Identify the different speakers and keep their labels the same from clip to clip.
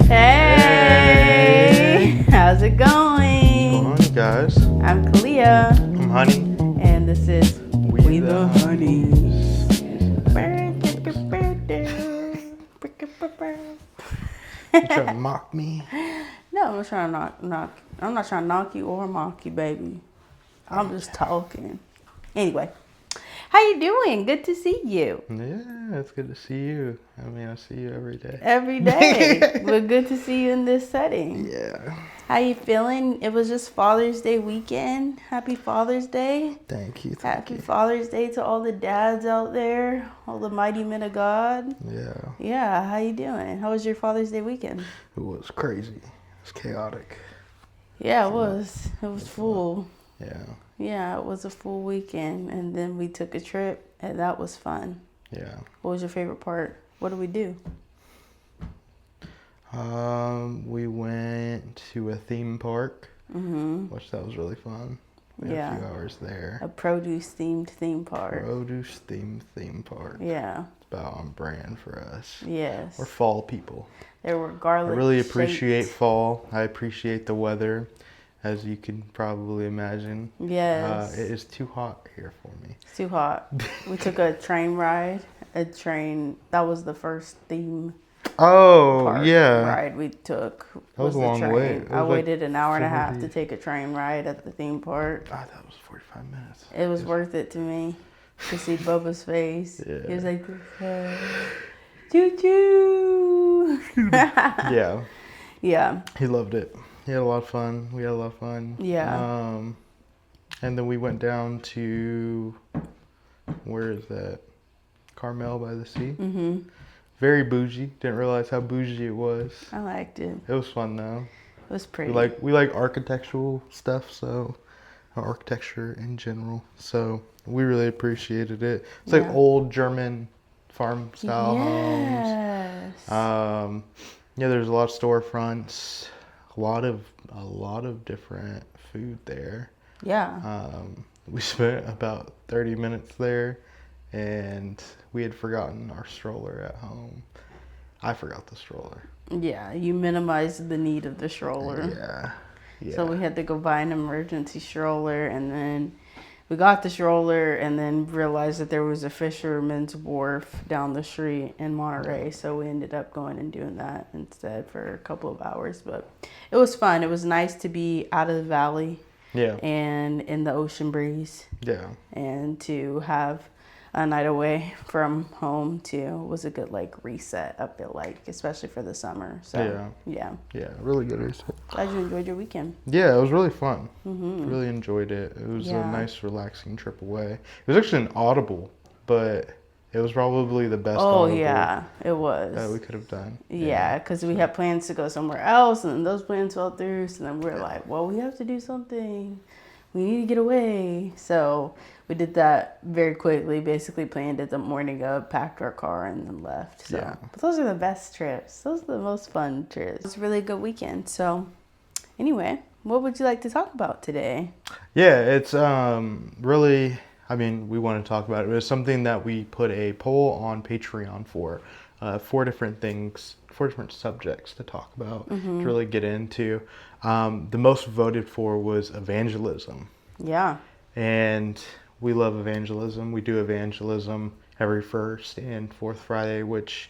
Speaker 1: Hey, how's it going?
Speaker 2: What's going on, guys?
Speaker 1: I'm Kalia.
Speaker 2: I'm Honey.
Speaker 1: And this is We the Honeys.
Speaker 2: You trying to mock me?
Speaker 1: No, I'm not trying to knock. I'm not trying to knock you or mock you, baby. I'm just talking. Anyway, how you doing? Good to see you.
Speaker 2: Yeah, it's good to see you. I mean, I see you every day.
Speaker 1: Every day. But good to see you in this setting.
Speaker 2: Yeah.
Speaker 1: How you feeling? It was just Father's Day weekend. Happy Father's Day.
Speaker 2: Thank you.
Speaker 1: Happy Father's Day to all the dads out there, all the mighty men of God.
Speaker 2: Yeah.
Speaker 1: Yeah, how you doing? How was your Father's Day weekend?
Speaker 2: It was crazy. It was chaotic.
Speaker 1: Yeah, it was. It was full.
Speaker 2: Yeah.
Speaker 1: Yeah, it was a full weekend, and then we took a trip, and that was fun.
Speaker 2: Yeah.
Speaker 1: What was your favorite part? What did we do?
Speaker 2: We went to a theme park, which that was really fun. We had a few hours there.
Speaker 1: A produce-themed theme park.
Speaker 2: Produce-themed theme park.
Speaker 1: Yeah.
Speaker 2: It's about on brand for us.
Speaker 1: Yes.
Speaker 2: We're fall people.
Speaker 1: There were garlic
Speaker 2: I really appreciate fall. I appreciate the weather, as you can probably imagine.
Speaker 1: Yes.
Speaker 2: It is too hot here for me.
Speaker 1: It's too hot. We took a train ride. That was the first theme ride we took.
Speaker 2: That was a long wait.
Speaker 1: I waited an hour and a half to take a train ride at the theme park.
Speaker 2: I thought it was 45 minutes.
Speaker 1: It was worth it to me to see Bubba's face.
Speaker 2: Yeah.
Speaker 1: He was like, choo choo.
Speaker 2: Yeah.
Speaker 1: Yeah.
Speaker 2: He loved it. He had a lot of fun. We had a lot of fun.
Speaker 1: Yeah.
Speaker 2: And then we went down to, where is that? Carmel by the Sea. Mm-hmm. Very bougie. Didn't realize how bougie it was.
Speaker 1: I liked it.
Speaker 2: It was fun though.
Speaker 1: It was pretty.
Speaker 2: We like architectural stuff, so architecture in general. So we really appreciated it. It's like old German farm style homes. Yeah, there's a lot of storefronts, a lot of different food there.
Speaker 1: Yeah.
Speaker 2: We spent about 30 minutes there, and we had forgotten our stroller at home. I forgot the stroller.
Speaker 1: Yeah, you minimized the need of the stroller.
Speaker 2: Yeah.
Speaker 1: So we had to go buy an emergency stroller, and then we got the stroller and then realized that there was a fisherman's wharf down the street in Monterey. So we ended up going and doing that instead for a couple of hours. But it was fun. It was nice to be out of the valley.
Speaker 2: Yeah.
Speaker 1: And in the ocean breeze.
Speaker 2: Yeah.
Speaker 1: And to have a night away from home too was a good reset, I feel like, especially for the summer. So yeah,
Speaker 2: really good reset.
Speaker 1: Glad you enjoyed your weekend.
Speaker 2: Yeah, it was really fun. Really enjoyed it. It was a nice relaxing trip away. It was actually an audible, but it was probably the best audible
Speaker 1: it was
Speaker 2: that we could have done.
Speaker 1: Yeah, because we had plans to go somewhere else, and then those plans fell through. So then we were like, well, we have to do something. We need to get away. So we did that very quickly, basically planned it the morning of, packed our car, and then left. So, But those are the best trips. Those are the most fun trips. It was a really good weekend. So anyway, what would you like to talk about today?
Speaker 2: Yeah, it's really, we want to talk about it. It was something that we put a poll on Patreon for, 4 different subjects to talk about, to really get into. The most voted for was evangelism.
Speaker 1: Yeah.
Speaker 2: And we love evangelism. We do evangelism every first and fourth Friday, which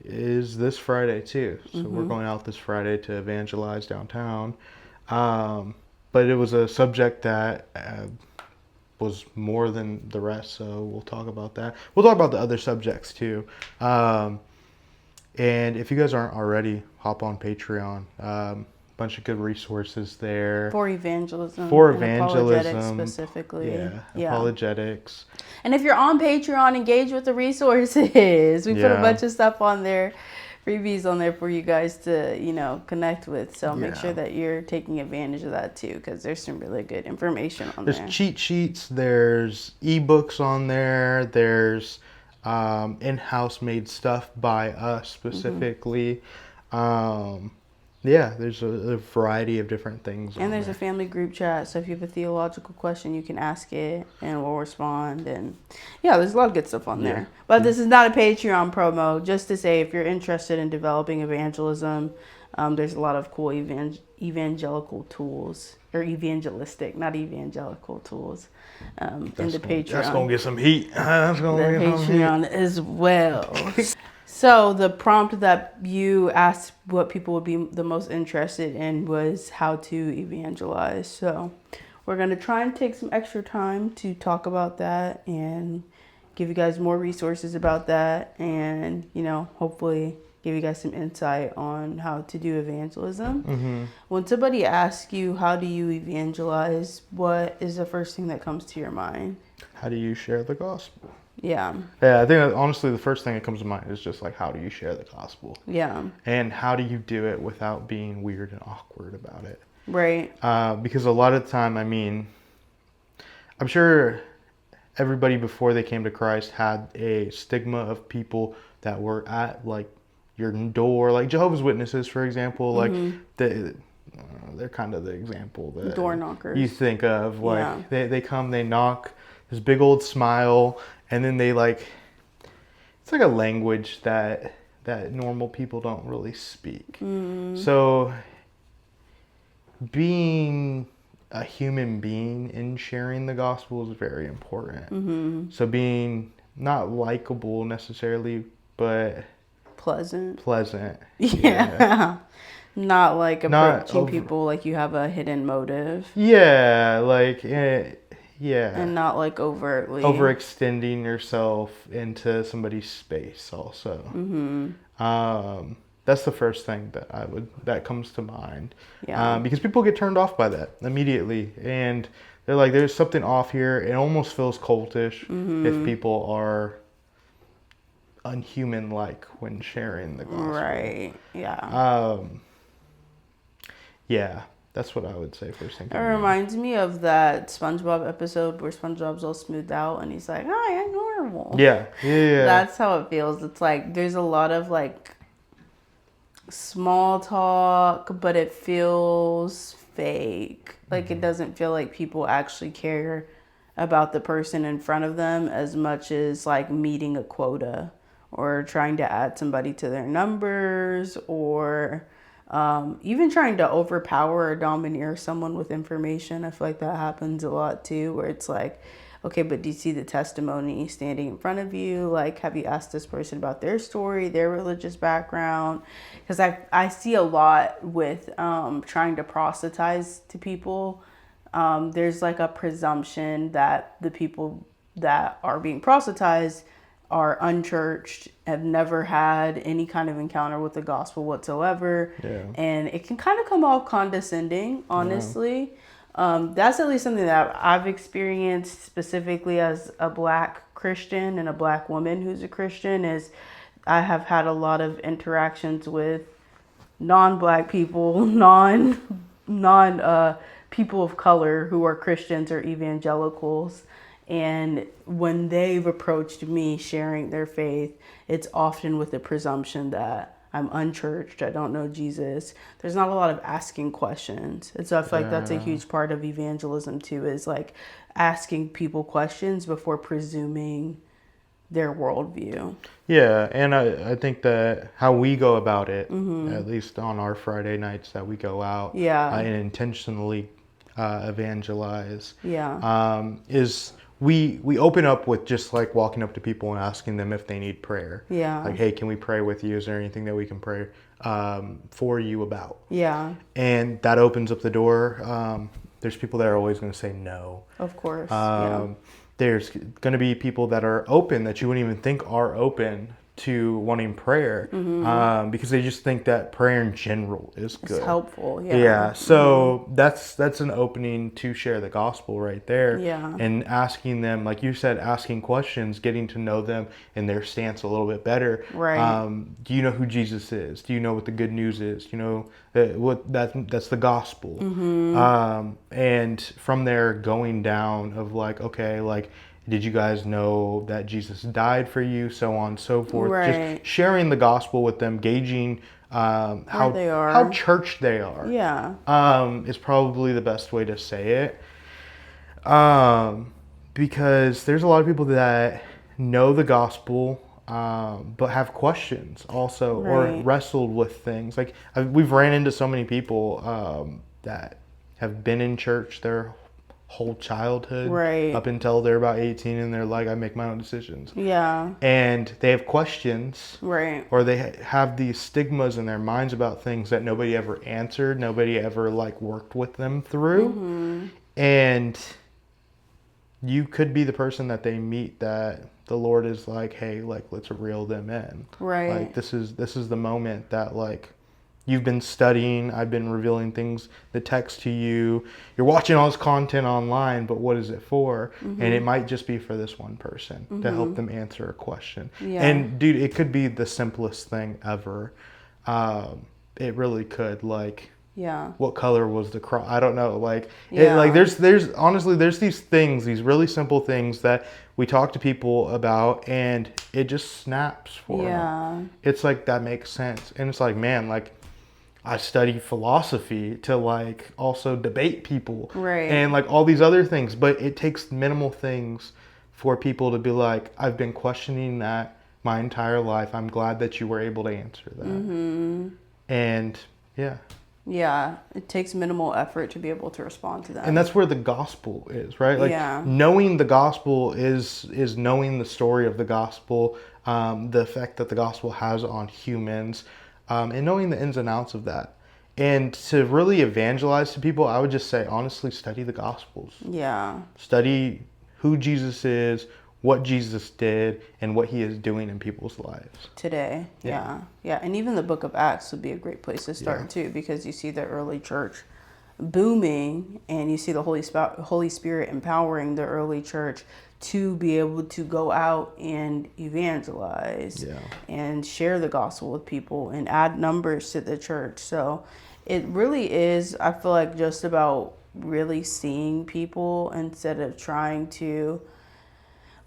Speaker 2: is this Friday too. So we're going out this Friday to evangelize downtown. But it was a subject that was more than the rest, so we'll talk about that. We'll talk about the other subjects too. And if you guys aren't already, hop on Patreon. Bunch of good resources there
Speaker 1: for evangelism, apologetics specifically.
Speaker 2: Apologetics.
Speaker 1: And if you're on Patreon, engage with the resources. We put a bunch of stuff on there, freebies on there for you guys to connect with. So make sure that you're taking advantage of that too, because there's some really good information on there.
Speaker 2: There's cheat sheets. There's ebooks on there. There's in-house made stuff by us specifically. Yeah, there's a variety of different things.
Speaker 1: And there's
Speaker 2: there.
Speaker 1: a family group chat, so if you have a theological question, you can ask it, and we'll respond. And yeah, there's a lot of good stuff on there. But this is not a Patreon promo. Just to say, if you're interested in developing evangelism, there's a lot of cool evangelical tools, or evangelistic, not evangelical tools, in the Patreon.
Speaker 2: That's gonna get some heat. That's gonna
Speaker 1: The
Speaker 2: get some heat.
Speaker 1: Patreon as well. So the prompt that you asked what people would be the most interested in was how to evangelize. So we're going to try and take some extra time to talk about that and give you guys more resources about that, and, you know, hopefully give you guys some insight on how to do evangelism.
Speaker 2: Mm-hmm.
Speaker 1: When somebody asks you, how do you evangelize, what is the first thing that comes to your mind?
Speaker 2: How do you share the gospel?
Speaker 1: Yeah.
Speaker 2: Yeah, I think that honestly the first thing that comes to mind is just like, how do you share the gospel?
Speaker 1: Yeah.
Speaker 2: And how do you do it without being weird and awkward about it?
Speaker 1: Right.
Speaker 2: Because a lot of the time, I mean, I'm sure everybody before they came to Christ had a stigma of people that were at like your door, like Jehovah's Witnesses, for example, like they're kind of the example that
Speaker 1: Door knockers.
Speaker 2: you think of. Like they come, they knock, this big old smile, and then they like, it's like a language that normal people don't really speak. So being a human being in sharing the gospel is very important. So being not likable necessarily, but
Speaker 1: pleasant.
Speaker 2: Yeah.
Speaker 1: Not like approaching people like you have a hidden motive.
Speaker 2: Yeah, like yeah.
Speaker 1: And not like overtly
Speaker 2: overextending yourself into somebody's space also. That's the first thing that comes to mind.
Speaker 1: Yeah.
Speaker 2: Because people get turned off by that immediately, and they're like, there's something off here. It almost feels cultish if people are unhuman like when sharing the gospel.
Speaker 1: Right. Yeah.
Speaker 2: Yeah, that's what I would say first thing.
Speaker 1: It reminds me of that SpongeBob episode where SpongeBob's all smoothed out and he's like, "Hi, I'm normal."
Speaker 2: Yeah.
Speaker 1: That's how it feels. It's like there's a lot of like small talk, but it feels fake. Like it doesn't feel like people actually care about the person in front of them as much as like meeting a quota or trying to add somebody to their numbers, or even trying to overpower or domineer someone with information. I feel like that happens a lot too, where it's like, okay, but do you see the testimony standing in front of you? Like, have you asked this person about their story, their religious background? Because I see a lot with trying to proselytize to people. There's like a presumption that the people that are being proselytized are unchurched, have never had any kind of encounter with the gospel whatsoever.
Speaker 2: Yeah.
Speaker 1: And it can kind of come off condescending, honestly. That's at least something that I've experienced specifically as a Black Christian and a Black woman who's a Christian. Is I have had a lot of interactions with non-Black people, non people of color who are Christians or evangelicals. And when they've approached me sharing their faith, it's often with the presumption that I'm unchurched, I don't know Jesus. There's not a lot of asking questions. And so I feel like that's a huge part of evangelism too, is like asking people questions before presuming their worldview.
Speaker 2: Yeah, and I think that how we go about it, at least on our Friday nights that we go out and intentionally evangelize, is we open up with just like walking up to people and asking them if they need prayer.
Speaker 1: Yeah.
Speaker 2: Like, hey, can we pray with you? Is there anything that we can pray for you about?
Speaker 1: Yeah.
Speaker 2: And that opens up the door. There's people that are always going to say no.
Speaker 1: Of course.
Speaker 2: There's going to be people that are open that you wouldn't even think are open to wanting prayer, because they just think that prayer in general is good.
Speaker 1: It's helpful.
Speaker 2: So that's an opening to share the gospel right there. And asking them, like you said, asking questions, getting to know them and their stance a little bit better. Do you know who Jesus is? Do you know what the good news is? You know that's the gospel. And from there going down of like, okay, like, did you guys know that Jesus died for you? So on and so forth. Just sharing the gospel with them, gauging how
Speaker 1: they are.
Speaker 2: how church they are.
Speaker 1: Yeah.
Speaker 2: Is probably the best way to say it. Because there's a lot of people that know the gospel, but have questions also, or
Speaker 1: Right.
Speaker 2: wrestled with things. Like we've ran into so many people that have been in church their whole childhood,
Speaker 1: Right.
Speaker 2: up until they're about 18, and they're like, I make my own decisions.
Speaker 1: Yeah.
Speaker 2: And they have questions,
Speaker 1: Right.
Speaker 2: or they have these stigmas in their minds about things that nobody ever answered, nobody ever like worked with them through. And you could be the person that they meet that the Lord is like, hey, like, let's reel them in.
Speaker 1: Right.
Speaker 2: Like, this is the moment that, like, you've been studying, I've been revealing things, the text to you, you're watching all this content online, but what is it for? And it might just be for this one person to help them answer a question.
Speaker 1: Yeah.
Speaker 2: And dude, it could be the simplest thing ever. It really could. Like,
Speaker 1: Yeah.
Speaker 2: what color was the cross? I don't know. Like,
Speaker 1: Yeah.
Speaker 2: like there's honestly, there's these things, these really simple things that we talk to people about, and it just snaps for them.
Speaker 1: Yeah.
Speaker 2: It's like, that makes sense. And it's like, man, like, I study philosophy to like also debate people,
Speaker 1: Right.
Speaker 2: and like all these other things, but it takes minimal things for people to be like, I've been questioning that my entire life. I'm glad that you were able to answer that. And yeah.
Speaker 1: Yeah. It takes minimal effort to be able to respond to that.
Speaker 2: And that's where the gospel is, right? Like,
Speaker 1: Yeah.
Speaker 2: knowing the gospel is knowing the story of the gospel, the effect that the gospel has on humans, and knowing the ins and outs of that. And to really evangelize to people, I would just say, honestly, study the gospels.
Speaker 1: Yeah.
Speaker 2: Study who Jesus is, what Jesus did, and what he is doing in people's lives.
Speaker 1: Today.
Speaker 2: Yeah.
Speaker 1: Yeah. And even the book of Acts would be a great place to start too, because you see the early church booming, and you see the Holy Spirit empowering the early church to be able to go out and evangelize and share the gospel with people and add numbers to the church. So it really is, I feel like, just about really seeing people instead of trying to,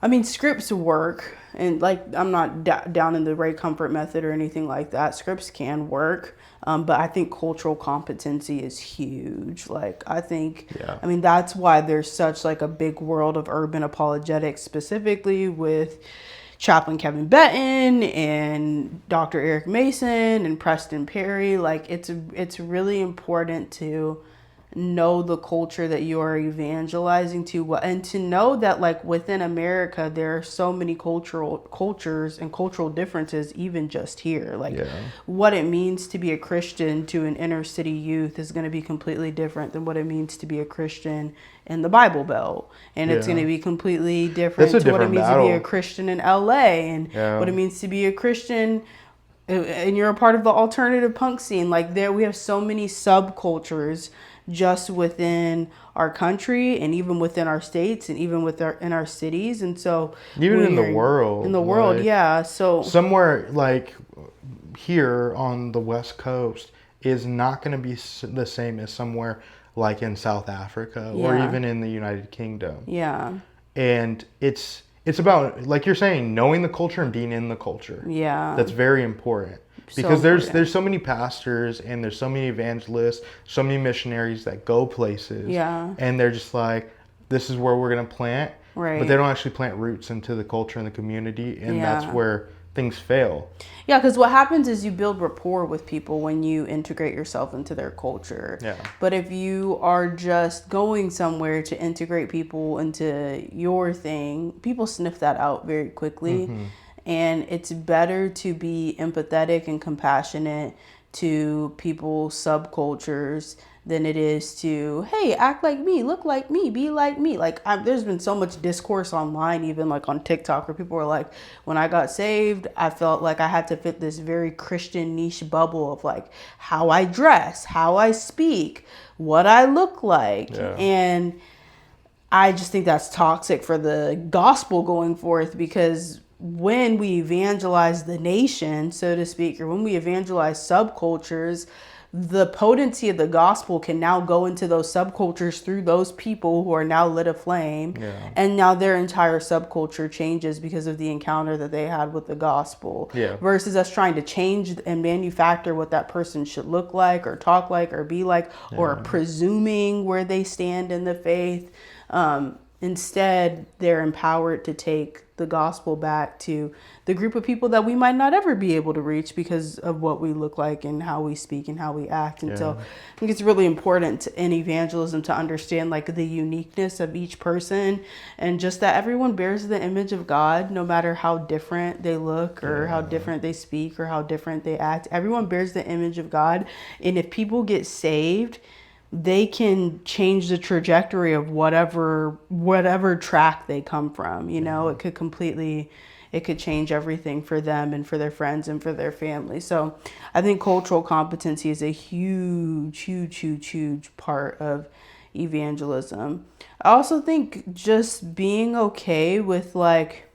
Speaker 1: I mean, scripts work, and like, I'm not down in the Ray Comfort method or anything like that. Scripts can work, but I think cultural competency is huge. Like, I think, I mean, that's why there's such like a big world of urban apologetics, specifically with Chaplain Kevin Betten and Dr. Eric Mason and Preston Perry. Like, it's really important to know the culture that you are evangelizing to, and to know that, like, within America there are so many cultures and cultural differences, even just here. Like, what it means to be a Christian to an inner city youth is going to be completely different than what it means to be a Christian in the Bible Belt, and it's going to be completely different to what it means to be a Christian in LA, and what it means to be a Christian and you're a part of the alternative punk scene. Like, there we have so many subcultures just within our country, and even within our states, and even in our cities, and so
Speaker 2: even in the world.
Speaker 1: Like, so
Speaker 2: somewhere like here on the West Coast is not going to be the same as somewhere like in South Africa or even in the United Kingdom. And it's about, like you're saying, knowing the culture and being in the culture. That's very important. Because there's so many pastors and there's so many evangelists, so many missionaries that go places, and they're just like, this is where we're going to plant, but they don't actually plant roots into the culture and the community, and that's where things fail.
Speaker 1: Because what happens is you build rapport with people when you integrate yourself into their culture. But if you are just going somewhere to integrate people into your thing, people sniff that out very quickly. And it's better to be empathetic and compassionate to people's subcultures than it is to, hey, act like me, look like me, be like me. Like, there's been so much discourse online, even like on TikTok, where people are like, when I got saved, I felt like I had to fit this very Christian niche bubble of like how I dress, how I speak, what I look like. And I just think that's toxic for the gospel going forth, because when we evangelize the nation, so to speak, or when we evangelize subcultures, the potency of the gospel can now go into those subcultures through those people who are now lit aflame.
Speaker 2: Yeah.
Speaker 1: And now their entire subculture changes because of the encounter that they had with the gospel.
Speaker 2: Yeah.
Speaker 1: Versus us trying to change and manufacture what that person should look like or talk like or be like, or presuming where they stand in the faith. Instead, they're empowered to take the gospel back to the group of people that we might not ever be able to reach because of what we look like and how we speak and how we act. And so I think it's really important in evangelism to understand like the uniqueness of each person, and just that everyone bears the image of God, no matter how different they look or how different they speak or how different they act. Everyone bears the image of God. And if people get saved, they can change the trajectory of whatever track they come from. You know, it could change everything for them and for their friends and for their family. So I think cultural competency is a huge part of evangelism. I also think just being okay with like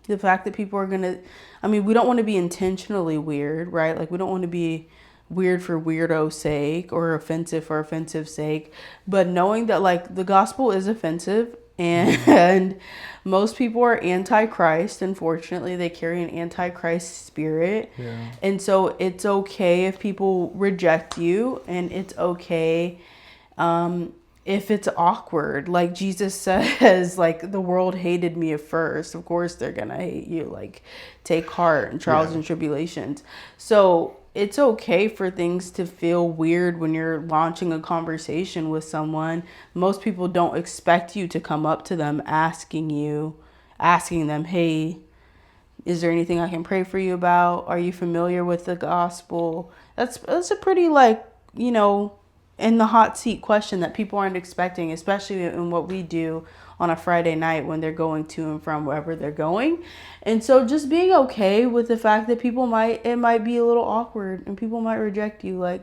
Speaker 1: the fact that people are we don't want to be intentionally weird, right? Like we don't want to be weird for weirdo's sake or offensive for offensive's sake, but knowing that like the gospel is offensive and most people are anti-Christ. Unfortunately, they carry an anti-Christ spirit. And so it's okay if people reject you, and it's okay if it's awkward. Like Jesus says, like the world hated me at first. Of course they're gonna hate you. Like take heart in trials and tribulations. So it's okay for things to feel weird when you're launching a conversation with someone. Most people don't expect you to come up to them asking them, hey, is there anything I can pray for you about? Are you familiar with the gospel? That's a pretty like, you know, in the hot seat question that people aren't expecting, especially in what we do on a Friday night when they're going to and from wherever they're going. And so just being okay with the fact that it might be a little awkward and people might reject you. Like,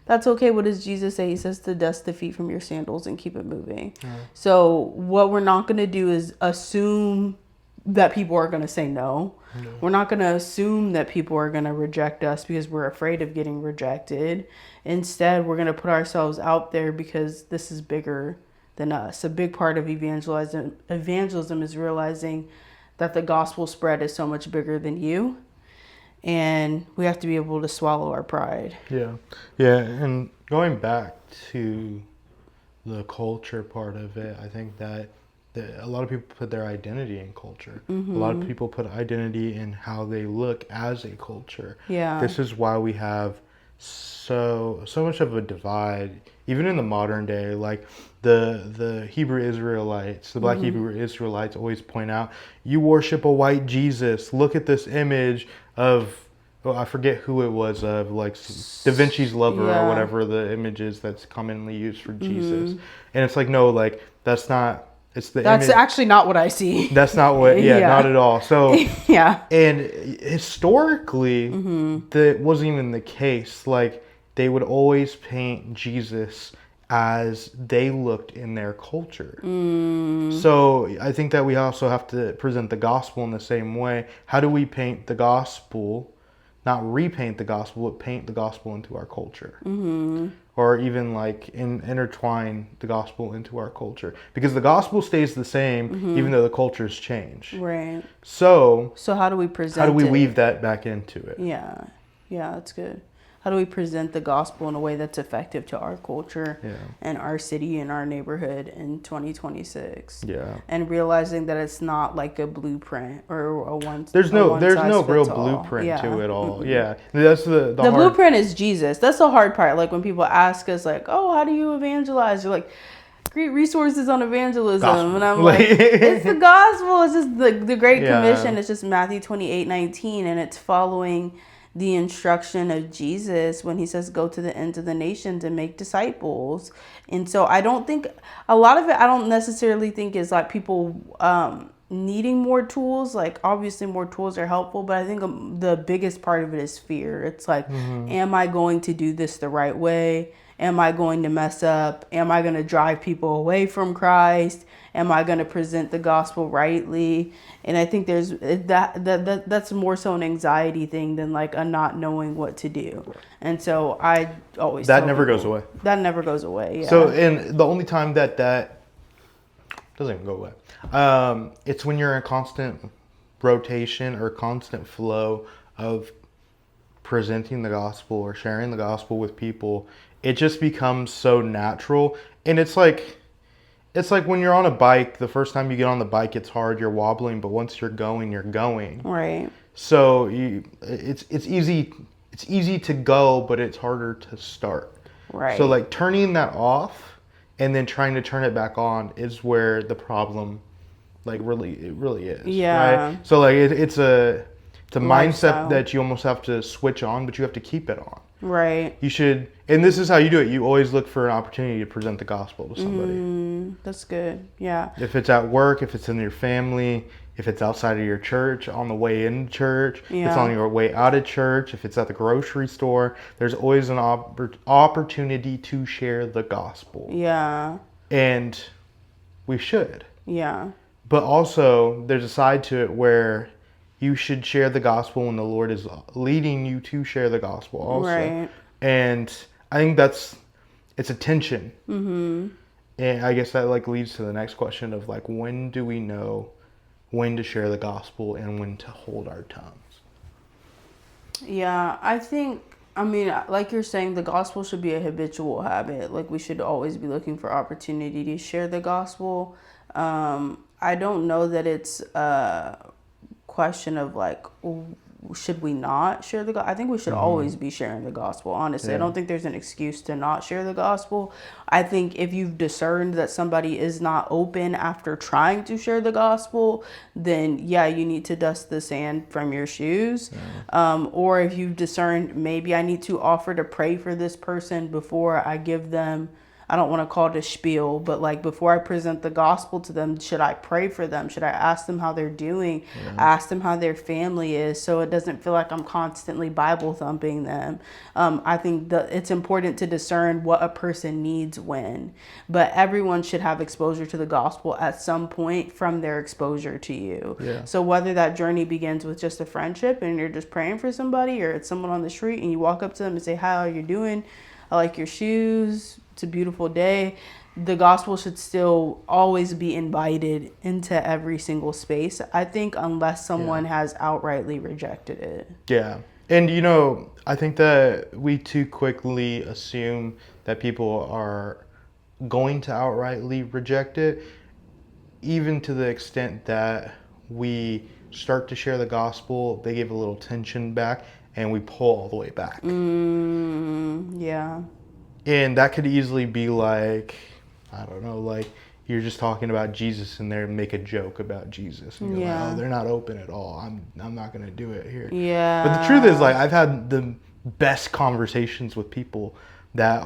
Speaker 1: that's okay. What does Jesus say? He says to dust the feet from your sandals and keep it moving. So what we're not going to do is assume that people are going to say no. We're not going to assume that people are going to reject us because we're afraid of getting rejected. Instead, we're going to put ourselves out there because this is bigger than us. A big part of evangelism is realizing that the gospel spread is so much bigger than you, and we have to be able to swallow our pride.
Speaker 2: And going back to the culture part of it, I think that a lot of people put their identity in culture. A lot of people put identity in how they look as a culture. This is why we have so much of a divide, even in the modern day. Like the Hebrew Israelites, the black Hebrew Israelites always point out, you worship a white Jesus. Look at this image of, I forget who it was, of like Da Vinci's lover or whatever the image is that's commonly used for Jesus. And it's like, no, like that's not. That's
Speaker 1: actually not what I see.
Speaker 2: That's not what, not at all. So, and historically, that wasn't even the case. Like, they would always paint Jesus as they looked in their culture. So, I think that we also have to present the gospel in the same way. How do we paint the gospel? Not repaint the gospel, but paint the gospel into our culture. Or even like intertwine the gospel into our culture, because the gospel stays the same even though the cultures change.
Speaker 1: Right.
Speaker 2: So
Speaker 1: how do we present?
Speaker 2: How do we weave that back into it?
Speaker 1: Yeah, that's good. How do we present the gospel in a way that's effective to our culture and our city and our neighborhood in 2026? And realizing that it's not like a blueprint or a one.
Speaker 2: There's no real blueprint to it all. That's the
Speaker 1: hard... blueprint is Jesus. That's the hard part. Like when people ask us, like, "Oh, how do you evangelize?" You're like, "Great resources on evangelism," gospel. And I'm like, "It's the gospel. It's just the Great Commission. It's just Matthew 28:19, and it's following the instruction of Jesus when he says, go to the ends of the nations and make disciples." And so I don't think a lot of it, I don't necessarily think is like people needing more tools. Like, obviously more tools are helpful, but I think the biggest part of it is fear. It's like, am I going to do this the right way? Am I going to mess up? Am I going to drive people away from Christ? Am I going to present the gospel rightly? And I think there's that's more so an anxiety thing than like a not knowing what to do. And so I always
Speaker 2: That
Speaker 1: tell
Speaker 2: never
Speaker 1: people,
Speaker 2: goes away.
Speaker 1: That never goes away. Yeah.
Speaker 2: So, and the only time that doesn't even go away, it's when you're in constant rotation or constant flow of presenting the gospel or sharing the gospel with people. It just becomes so natural. And it's like when you're on a bike, the first time you get on the bike, it's hard, you're wobbling, but once you're going, you're going.
Speaker 1: Right.
Speaker 2: So it's easy to go, but it's harder to start.
Speaker 1: Right.
Speaker 2: So like turning that off and then trying to turn it back on is where the problem it really is.
Speaker 1: Yeah.
Speaker 2: Right? So like it's a
Speaker 1: Lifestyle.
Speaker 2: mindset that you almost have to switch on, but you have to keep it on.
Speaker 1: Right.
Speaker 2: You should, and this is how you do it. You always look for an opportunity to present the gospel to somebody.
Speaker 1: That's good. Yeah.
Speaker 2: If it's at work, if it's in your family, if it's outside of your church, on the way into church, if it's on your way out of church, if it's at the grocery store, there's always an opportunity to share the gospel.
Speaker 1: Yeah.
Speaker 2: And we should.
Speaker 1: Yeah.
Speaker 2: But also, there's a side to it where you should share the gospel when the Lord is leading you to share the gospel also.
Speaker 1: Right.
Speaker 2: And I think it's a tension. Mm-hmm. And I guess that like leads to the next question of like, when do we know when to share the gospel and when to hold our tongues?
Speaker 1: Yeah, I mean, like you're saying, the gospel should be a habitual habit. Like, we should always be looking for opportunity to share the gospel. I don't know that it's a question of like, should we not share the gospel? I think we should always be sharing the gospel, honestly.
Speaker 2: Yeah.
Speaker 1: I don't think there's an excuse to not share the gospel. I think if you've discerned that somebody is not open after trying to share the gospel, then yeah, you need to dust the sand from your shoes. Or if you've discerned, maybe I need to offer to pray for this person before I give them, I don't want to call it a spiel, but like before I present the gospel to them, should I pray for them? Should I ask them how they're doing? Ask them how their family is, so it doesn't feel like I'm constantly Bible thumping them. I think that it's important to discern what a person needs when, but everyone should have exposure to the gospel at some point from their exposure to you.
Speaker 2: Yeah.
Speaker 1: So whether that journey begins with just a friendship and you're just praying for somebody, or it's someone on the street and you walk up to them and say, how are you doing? I like your shoes. It's a beautiful day. The gospel should still always be invited into every single space, I think, unless someone has outrightly rejected it.
Speaker 2: Yeah. And, I think that we too quickly assume that people are going to outrightly reject it, even to the extent that we start to share the gospel, they give a little tension back, and we pull all the way back.
Speaker 1: Yeah.
Speaker 2: And that could easily be like, I don't know, like you're just talking about Jesus and they make a joke about Jesus. And you're like, oh, they're not open at all. I'm not going to do it here.
Speaker 1: Yeah.
Speaker 2: But the truth is, like, I've had the best conversations with people that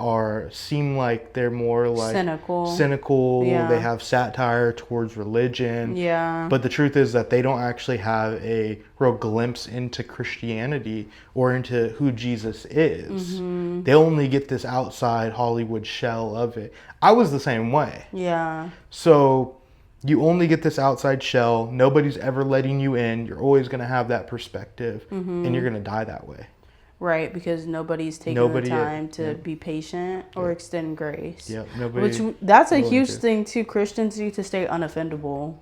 Speaker 2: seem like they're more like cynical.
Speaker 1: Yeah.
Speaker 2: They have satire towards religion.
Speaker 1: Yeah.
Speaker 2: But the truth is that they don't actually have a real glimpse into Christianity or into who Jesus is. Mm-hmm. They only get this outside Hollywood shell of it. I was the same way.
Speaker 1: Yeah.
Speaker 2: So you only get this outside shell. Nobody's ever letting you in. You're always going to have that perspective, and you're going to die that way.
Speaker 1: Right, because nobody's taking the time to be patient or extend grace.
Speaker 2: Yeah,
Speaker 1: that's a huge thing too. Christians need to stay unoffendable,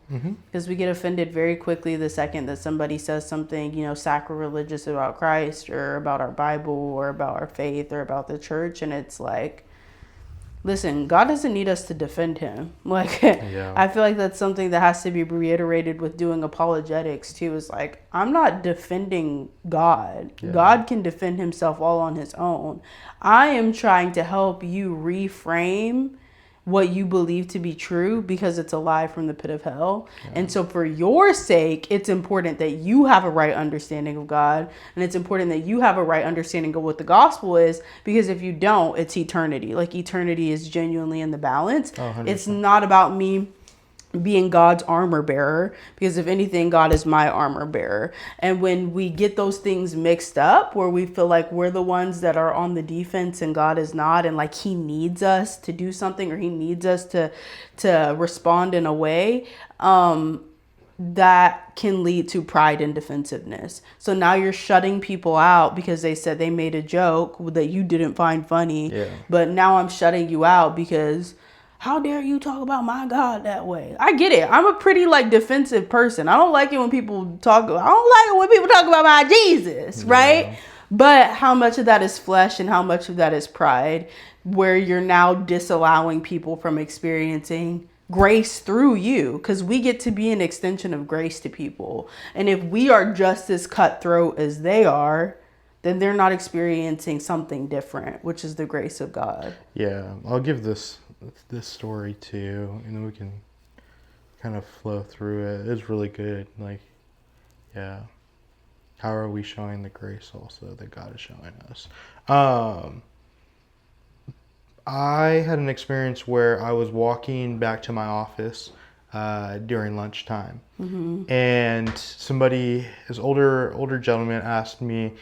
Speaker 1: because we get offended very quickly the second that somebody says something, sacrilegious about Christ or about our Bible or about our faith or about the church, and it's like, listen, God doesn't need us to defend him. Like, I feel like that's something that has to be reiterated with doing apologetics too, is like, I'm not defending God. Yeah. God can defend himself all on his own. I am trying to help you reframe what you believe to be true, because it's a lie from the pit of hell. Yeah. And so for your sake, it's important that you have a right understanding of God, and it's important that you have a right understanding of what the gospel is, because if you don't, it's eternity. Like, eternity is genuinely in the balance.
Speaker 2: 100%.
Speaker 1: It's not about me being God's armor bearer, because if anything, God is my armor bearer. And when we get those things mixed up, where we feel like we're the ones that are on the defense and God is not, and like he needs us to do something, or he needs us to respond in a way, that can lead to pride and defensiveness. So now you're shutting people out because they said they made a joke that you didn't find funny.
Speaker 2: Yeah.
Speaker 1: But now I'm shutting you out because how dare you talk about my God that way? I get it. I'm a pretty like defensive person. I don't like it when people talk. I don't like it when people talk about my Jesus, right?
Speaker 2: Yeah.
Speaker 1: But how much of that is flesh and how much of that is pride, where you're now disallowing people from experiencing grace through you, because we get to be an extension of grace to people. And if we are just as cutthroat as they are, then they're not experiencing something different, which is the grace of God.
Speaker 2: Yeah, I'll give this story too, and then we can kind of flow through it. It's really good. Like, yeah, how are we showing the grace also that God is showing us? I had an experience where I was walking back to my office during lunchtime, and somebody, this older gentleman, asked me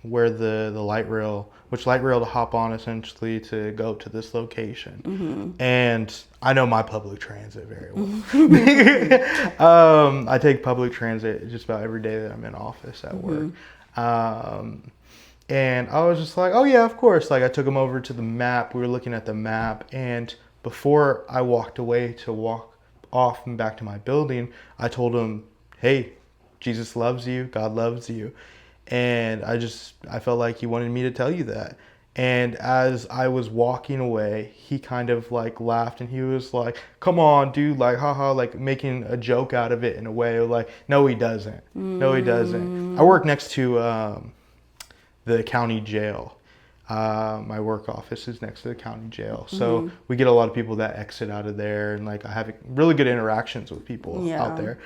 Speaker 2: where the light rail, which light rail to hop on essentially to go to this location. And I know my public transit very well. I take public transit just about every day that I'm in office at work. And I was just like, oh yeah, of course. Like, I took him over to the map. We were looking at the map, and before I walked away to walk off and back to my building, I told him, hey, Jesus loves you, God loves you. And I felt like he wanted me to tell you that. And as I was walking away, he kind of like laughed, and he was like, come on, dude, like, haha, like making a joke out of it in a way, like, no, he doesn't. No, he doesn't. I work next to the county jail. My work office is next to the county jail. So we get a lot of people that exit out of there, and like I have really good interactions with people out there.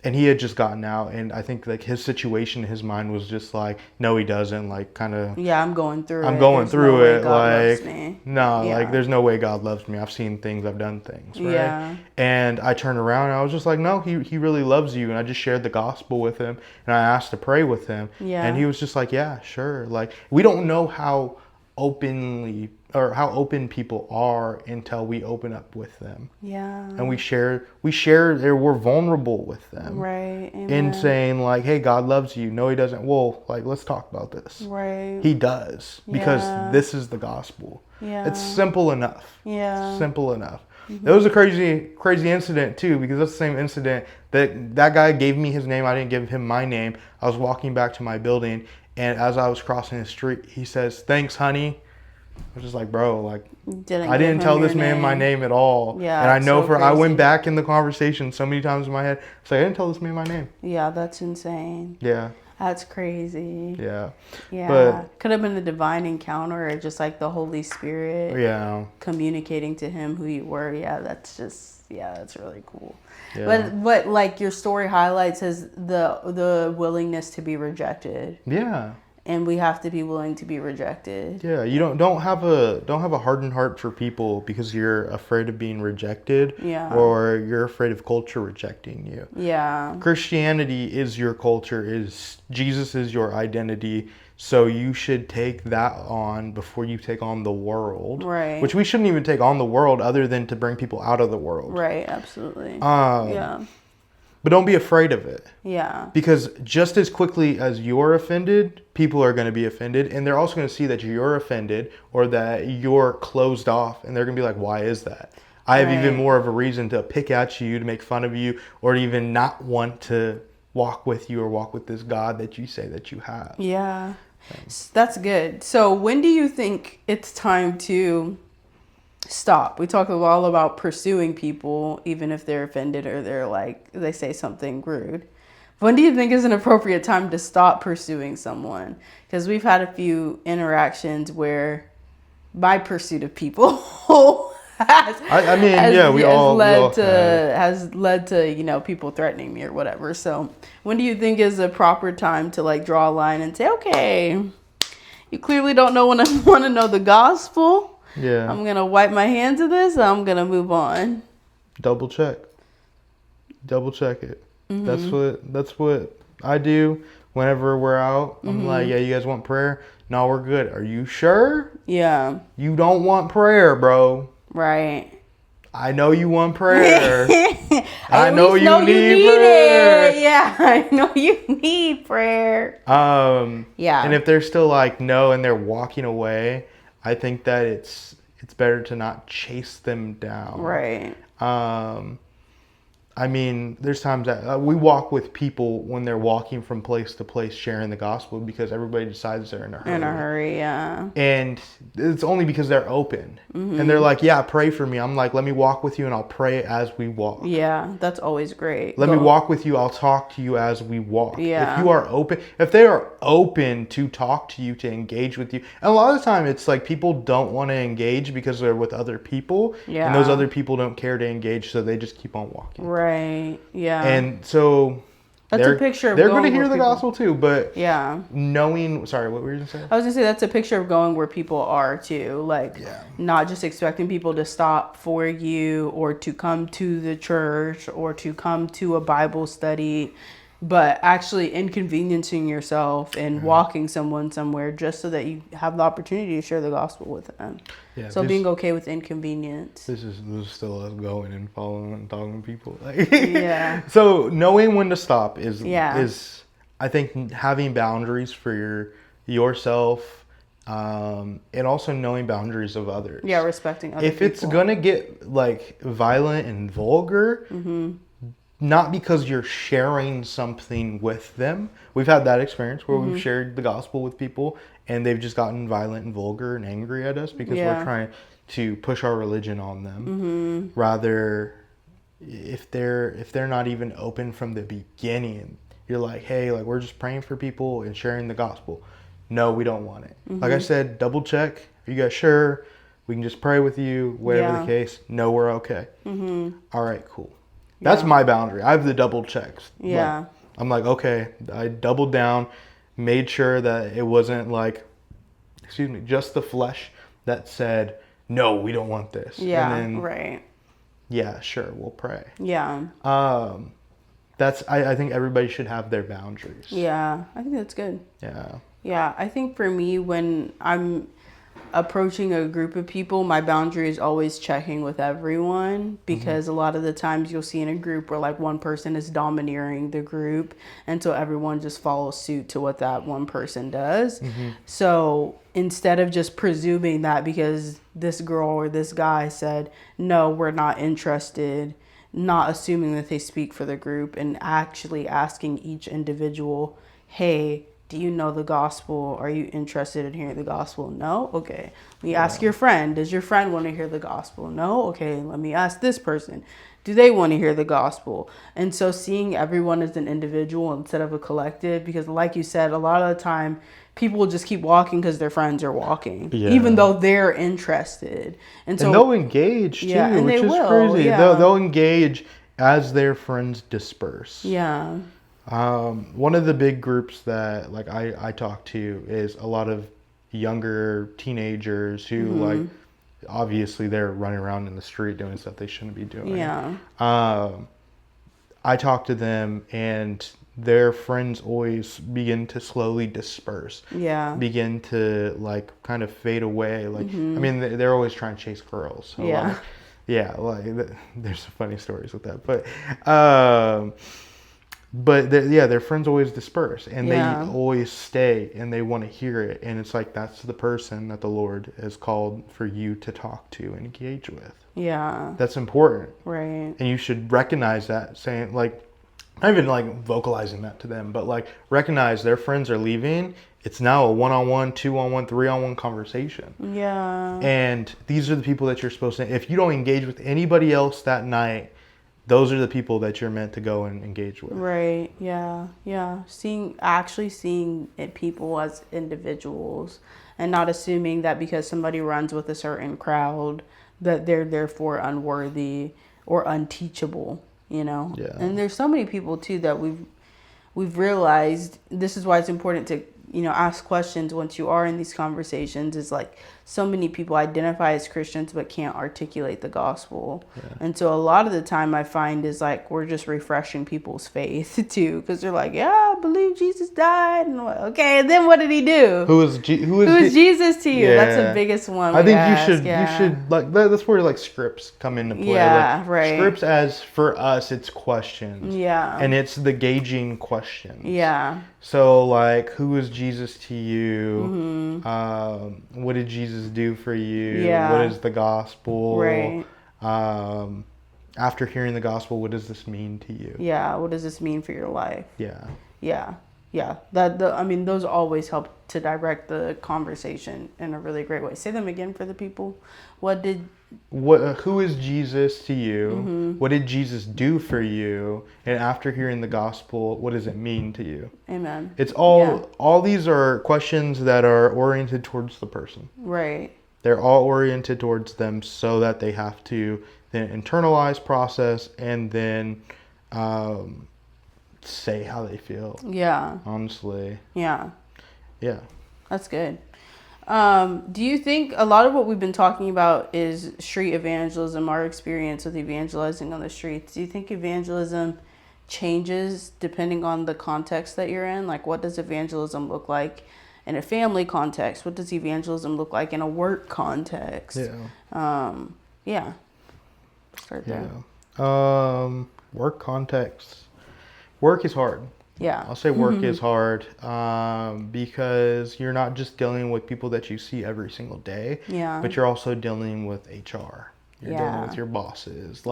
Speaker 2: And he had just gotten out, and I think like his situation, his mind was just like, no, he doesn't, like kind of.
Speaker 1: Yeah, I'm going through it.
Speaker 2: I'm going through it. Like, no,
Speaker 1: Yeah.
Speaker 2: like there's no way God loves me. I've seen things, I've done things, right?
Speaker 1: Yeah.
Speaker 2: And I turned around and I was just like, no, he really loves you. And I just shared the gospel with him, and I asked to pray with him.
Speaker 1: Yeah.
Speaker 2: And he was just like, yeah, sure. Like, we don't know how open people are until we open up with them.
Speaker 1: Yeah.
Speaker 2: And we share we're vulnerable with them.
Speaker 1: Right. Amen.
Speaker 2: In saying like, hey, God loves you. No, he doesn't. Well, like, let's talk about this.
Speaker 1: Right.
Speaker 2: He does, because
Speaker 1: Yeah.
Speaker 2: this is the gospel.
Speaker 1: Yeah.
Speaker 2: It's simple enough.
Speaker 1: Yeah.
Speaker 2: Simple enough. That was a crazy incident too, because that's the same incident that guy gave me his name. I didn't give him my name. I was walking back to my building, and as I was crossing the street, he says, thanks, honey. I was just like, bro, like, I didn't tell this man my name at all.
Speaker 1: Yeah,
Speaker 2: and I know
Speaker 1: so
Speaker 2: I went
Speaker 1: crazy.
Speaker 2: back in the conversation so many times in my head. It's like, I didn't tell this man my name.
Speaker 1: Yeah, that's insane.
Speaker 2: Yeah.
Speaker 1: That's crazy.
Speaker 2: Yeah.
Speaker 1: Yeah.
Speaker 2: But
Speaker 1: could have been a divine encounter, or just like the Holy Spirit communicating to him who you were. Yeah, that's really cool.
Speaker 2: Yeah.
Speaker 1: But what like your story highlights is the willingness to be rejected.
Speaker 2: Yeah.
Speaker 1: And we have to be willing to be rejected.
Speaker 2: Yeah, you don't have a hardened heart for people because you're afraid of being rejected, or you're afraid of culture rejecting you.
Speaker 1: Yeah.
Speaker 2: Christianity is your culture, Jesus is your identity, so you should take that on before you take on the world.
Speaker 1: Right.
Speaker 2: Which we shouldn't even take on the world other than to bring people out of the world.
Speaker 1: Right, absolutely.
Speaker 2: Yeah. But don't be afraid of it.
Speaker 1: Yeah.
Speaker 2: Because just as quickly as you're offended, people are going to be offended. And they're also going to see that you're offended or that you're closed off. And they're going to be like, why is that? I have even more of a reason to pick at you, to make fun of you, or even not want to walk with you or walk with this God that you say that you have.
Speaker 1: Yeah. That's good. So when do you think it's time to stop? We talk all about pursuing people, even if they're offended or they say something rude. When do you think is an appropriate time to stop pursuing someone? Because we've had a few interactions where my pursuit of people has led to people threatening me or whatever. So when do you think is a proper time to like draw a line and say, okay, you clearly don't want to know the gospel.
Speaker 2: Yeah.
Speaker 1: I'm going to wipe my hands of this. I'm going to move on.
Speaker 2: double check it. That's what I do whenever we're out. I'm like, yeah, you guys want prayer? No, we're good. Are you sure?
Speaker 1: Yeah.
Speaker 2: You don't want prayer, bro.
Speaker 1: Right.
Speaker 2: I know you want prayer. I
Speaker 1: know
Speaker 2: you need
Speaker 1: prayer. It. Yeah, I know you need prayer.
Speaker 2: Yeah. And if they're still like no and they're walking away, I think that it's better to not chase them down.
Speaker 1: Right.
Speaker 2: I mean, there's times that we walk with people when they're walking from place to place sharing the gospel because everybody decides they're in a hurry.
Speaker 1: In a hurry, yeah.
Speaker 2: And it's only because they're open. And they're like, yeah, pray for me. I'm like, let me walk with you and I'll pray as we walk.
Speaker 1: Yeah, that's always great.
Speaker 2: Let me walk with you. I'll talk to you as we walk.
Speaker 1: Yeah.
Speaker 2: If you are open, if they are open to talk to you, to engage with you. And a lot of the time it's like people don't want to engage because they're with other people.
Speaker 1: Yeah.
Speaker 2: And those other people don't care to engage, so they just keep on walking.
Speaker 1: Right. Yeah.
Speaker 2: And so
Speaker 1: that's a picture of
Speaker 2: they're going to hear the gospel too, but knowing, sorry, what were you going to say?
Speaker 1: I was going to say that's a picture of going where people are too, like not just expecting people to stop for you or to come to the church or to come to a Bible study, but actually inconveniencing yourself and walking someone somewhere just so that you have the opportunity to share the gospel with them. Yeah, so being okay with inconvenience.
Speaker 2: This is still us going and following and talking to people. Yeah. So knowing when to stop is I think having boundaries for yourself, and also knowing boundaries of others.
Speaker 1: Yeah, respecting other
Speaker 2: people. If it's gonna get like violent and vulgar, not because you're sharing something with them. We've had that experience where we've shared the gospel with people and they've just gotten violent and vulgar and angry at us because we're trying to push our religion on them. Rather, if they're not even open from the beginning, you're like, hey, like we're just praying for people and sharing the gospel. No, we don't want it. Like I said, double check. Are you guys sure? We can just pray with you, whatever the case. No, we're okay. All right, cool. That's my boundary. I have the double checks.
Speaker 1: Yeah.
Speaker 2: Like, I'm like, okay, I doubled down, made sure that it wasn't like, just the flesh that said, no, we don't want this.
Speaker 1: Yeah,
Speaker 2: and then,
Speaker 1: right.
Speaker 2: Yeah, sure, we'll pray.
Speaker 1: Yeah.
Speaker 2: I think everybody should have their boundaries.
Speaker 1: Yeah, I think that's good.
Speaker 2: Yeah.
Speaker 1: Yeah, I think for me, when I'm approaching a group of people, my boundary is always checking with everyone, because a lot of the times you'll see in a group where like one person is domineering the group, and so everyone just follows suit to what that one person does. So instead of just presuming that because this girl or this guy said, no, we're not interested, not assuming that they speak for the group, and actually asking each individual, hey, do you know the gospel? Are you interested in hearing the gospel? No? Okay. Let me ask your friend. Does your friend want to hear the gospel? No? Okay. Let me ask this person. Do they want to hear the gospel? And so seeing everyone as an individual instead of a collective, because like you said, a lot of the time people will just keep walking because their friends are walking, even though they're interested. And so
Speaker 2: they'll engage too, which is crazy. They'll engage as their friends disperse.
Speaker 1: Yeah.
Speaker 2: One of the big groups that like I talk to is a lot of younger teenagers who like obviously they're running around in the street doing stuff they shouldn't be doing.
Speaker 1: Yeah.
Speaker 2: I talk to them and their friends always begin to slowly disperse. Yeah. Begin to like kind of fade away. Like I mean they're always trying to chase girls. So there's some funny stories with that. But their friends always disperse, and they always stay, and they want to hear it. And it's like, that's the person that the Lord has called for you to talk to and engage with. Yeah. That's important. Right. And you should recognize that, saying, like, not even like vocalizing that to them, but like recognize their friends are leaving. It's now a 1-on-1, 2-on-1, 3-on-1 conversation. Yeah. And these are the people that you're supposed to, if you don't engage with anybody else that night, those are the people that you're meant to go and engage with. Right. Yeah. Yeah. Seeing people as individuals, and not assuming that because somebody runs with a certain crowd that they're therefore unworthy or unteachable, you know? Yeah. And there's so many people too that we've realized, this is why it's important to
Speaker 1: ask questions once you are in these conversations is like so many people identify as Christians but can't articulate the gospel.
Speaker 2: Yeah.
Speaker 1: And so a lot of the time I find is like we're just refreshing people's faith too, because they're like, yeah, I believe Jesus died. And I'm like, okay, and then what did he do?
Speaker 2: Who is
Speaker 1: Jesus to you?
Speaker 2: Yeah.
Speaker 1: That's the biggest one.
Speaker 2: I think
Speaker 1: ask.
Speaker 2: you should like that's where like scripts come into play.
Speaker 1: Yeah,
Speaker 2: like,
Speaker 1: right.
Speaker 2: Scripts, as for us, it's questions.
Speaker 1: Yeah.
Speaker 2: And it's the gauging questions.
Speaker 1: Yeah.
Speaker 2: So like, who is Jesus to you?
Speaker 1: Mm-hmm.
Speaker 2: What did Jesus do for you?
Speaker 1: Yeah.
Speaker 2: What is the gospel?
Speaker 1: Right.
Speaker 2: After hearing the gospel, what does this mean to you?
Speaker 1: Yeah. What does this mean for your life?
Speaker 2: Yeah.
Speaker 1: Yeah. Yeah. Those always help to direct the conversation in a really great way. Say them again for the people. Who
Speaker 2: is Jesus to you?
Speaker 1: Mm-hmm.
Speaker 2: What did Jesus do for you? And after hearing the gospel, what does it mean to you?
Speaker 1: Amen.
Speaker 2: It's all these are questions that are oriented towards the person.
Speaker 1: Right.
Speaker 2: They're all oriented towards them so that they have to then internalize, process, and then say how they feel.
Speaker 1: Yeah.
Speaker 2: Honestly.
Speaker 1: Yeah.
Speaker 2: Yeah.
Speaker 1: That's good. Do you think a lot of what we've been talking about is street evangelism, our experience with evangelizing on the streets? Do you think evangelism changes depending on the context that you're in? Like, what does evangelism look like in a family context? What does evangelism look like in a work context?
Speaker 2: Yeah.
Speaker 1: Start there.
Speaker 2: Yeah. Work context. Work is hard.
Speaker 1: Yeah.
Speaker 2: I'll say work is hard because you're not just dealing with people that you see every single day, but you're also dealing with HR. You're dealing with your bosses.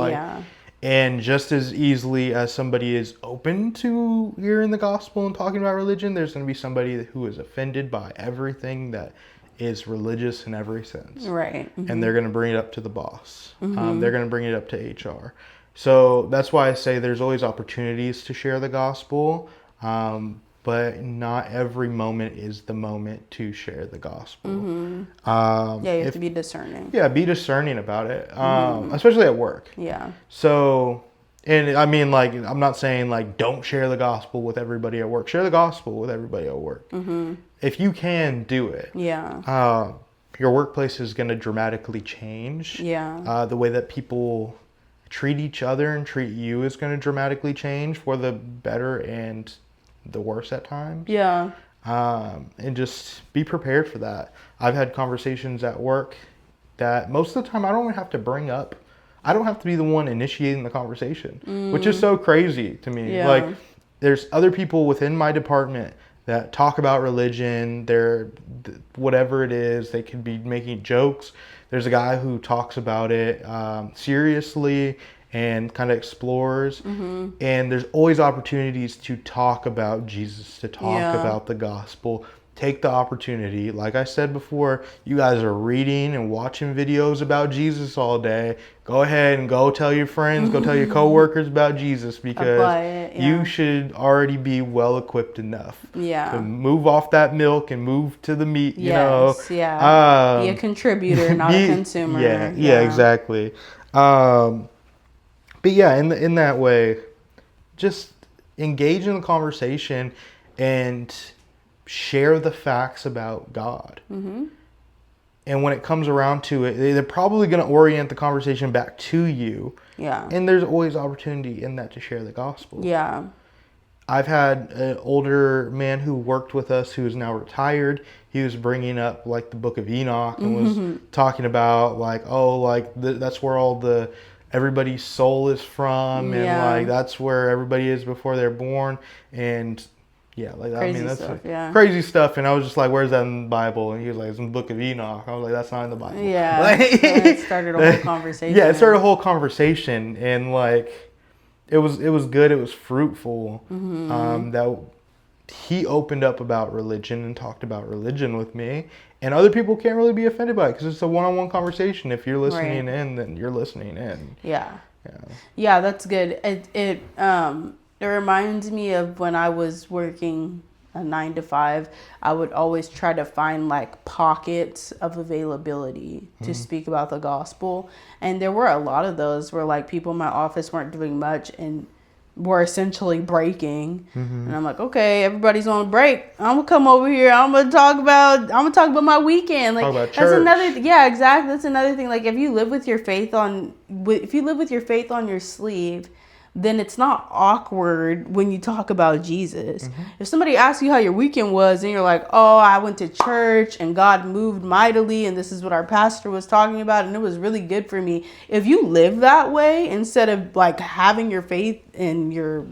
Speaker 2: And just as easily as somebody is open to hearing the gospel and talking about religion, there's going to be somebody who is offended by everything that is religious in every sense.
Speaker 1: Right. Mm-hmm.
Speaker 2: And they're going to bring it up to the boss. They're going to bring it up to HR. So that's why I say there's always opportunities to share the gospel, but not every moment is the moment to share the gospel.
Speaker 1: You have to be discerning.
Speaker 2: Yeah, be discerning about it, especially at work.
Speaker 1: Yeah.
Speaker 2: So, and I mean, like, I'm not saying, like, don't share the gospel with everybody at work. Share the gospel with everybody at work. If you can, do it.
Speaker 1: Yeah.
Speaker 2: Your workplace is going to dramatically change.
Speaker 1: Yeah.
Speaker 2: The way that people treat each other and treat you is going to dramatically change for the better and the worse at times.
Speaker 1: Yeah.
Speaker 2: And just be prepared for that. I've had conversations at work that most of the time I don't have to bring up. I don't have to be the one initiating the conversation, which is so crazy to me.
Speaker 1: Yeah.
Speaker 2: Like, there's other people within my department that talk about religion. They're whatever it is. They could be making jokes. There's a guy who talks about it seriously and kind of explores. And there's always opportunities to talk about Jesus, to talk about the gospel. Take the opportunity. Like I said before, you guys are reading and watching videos about Jesus all day. Go ahead and go tell your friends, go tell your coworkers about Jesus, because you should already be well equipped enough to move off that milk and move to the meat, you know.
Speaker 1: Be a contributor, not a consumer.
Speaker 2: Yeah, exactly. But yeah, in that way, just engage in the conversation and share the facts about God. And when it comes around to it, they're probably going to orient the conversation back to you.
Speaker 1: Yeah.
Speaker 2: And there's always opportunity in that to share the gospel.
Speaker 1: Yeah.
Speaker 2: I've had an older man who worked with us who is now retired. He was bringing up like the book of Enoch and was talking about like, that's where everybody's soul is from, and like that's where everybody is before they're born. And yeah, like crazy stuff. And I was just like, "Where's that in the Bible?" And he was like, "It's in the Book of Enoch." I was like, "That's not in the Bible."
Speaker 1: Yeah, it started a whole conversation.
Speaker 2: Yeah, it started a whole conversation, and like, it was good. It was fruitful. That he opened up about religion and talked about religion with me, and other people can't really be offended by it because it's a one-on-one conversation. If you're listening in, then you're listening in. Yeah, that's good. It reminds me of when I was working a 9 to 5, I would always try to find like pockets of availability to speak about the gospel. And there were a lot of those where like people in my office weren't doing much, and
Speaker 1: were essentially breaking. And I'm like, okay, everybody's on break. I'm gonna come over here. I'm gonna talk about my weekend. Like,
Speaker 2: Talk about
Speaker 1: that's
Speaker 2: church.
Speaker 1: another. Yeah, exactly. That's another thing. Like, if you live with your faith on your sleeve, then it's not awkward when you talk about Jesus. If somebody asks you how your weekend was and you're like, oh, I went to church and God moved mightily and this is what our pastor was talking about and it was really good for me. If you live that way, instead of like having your faith and your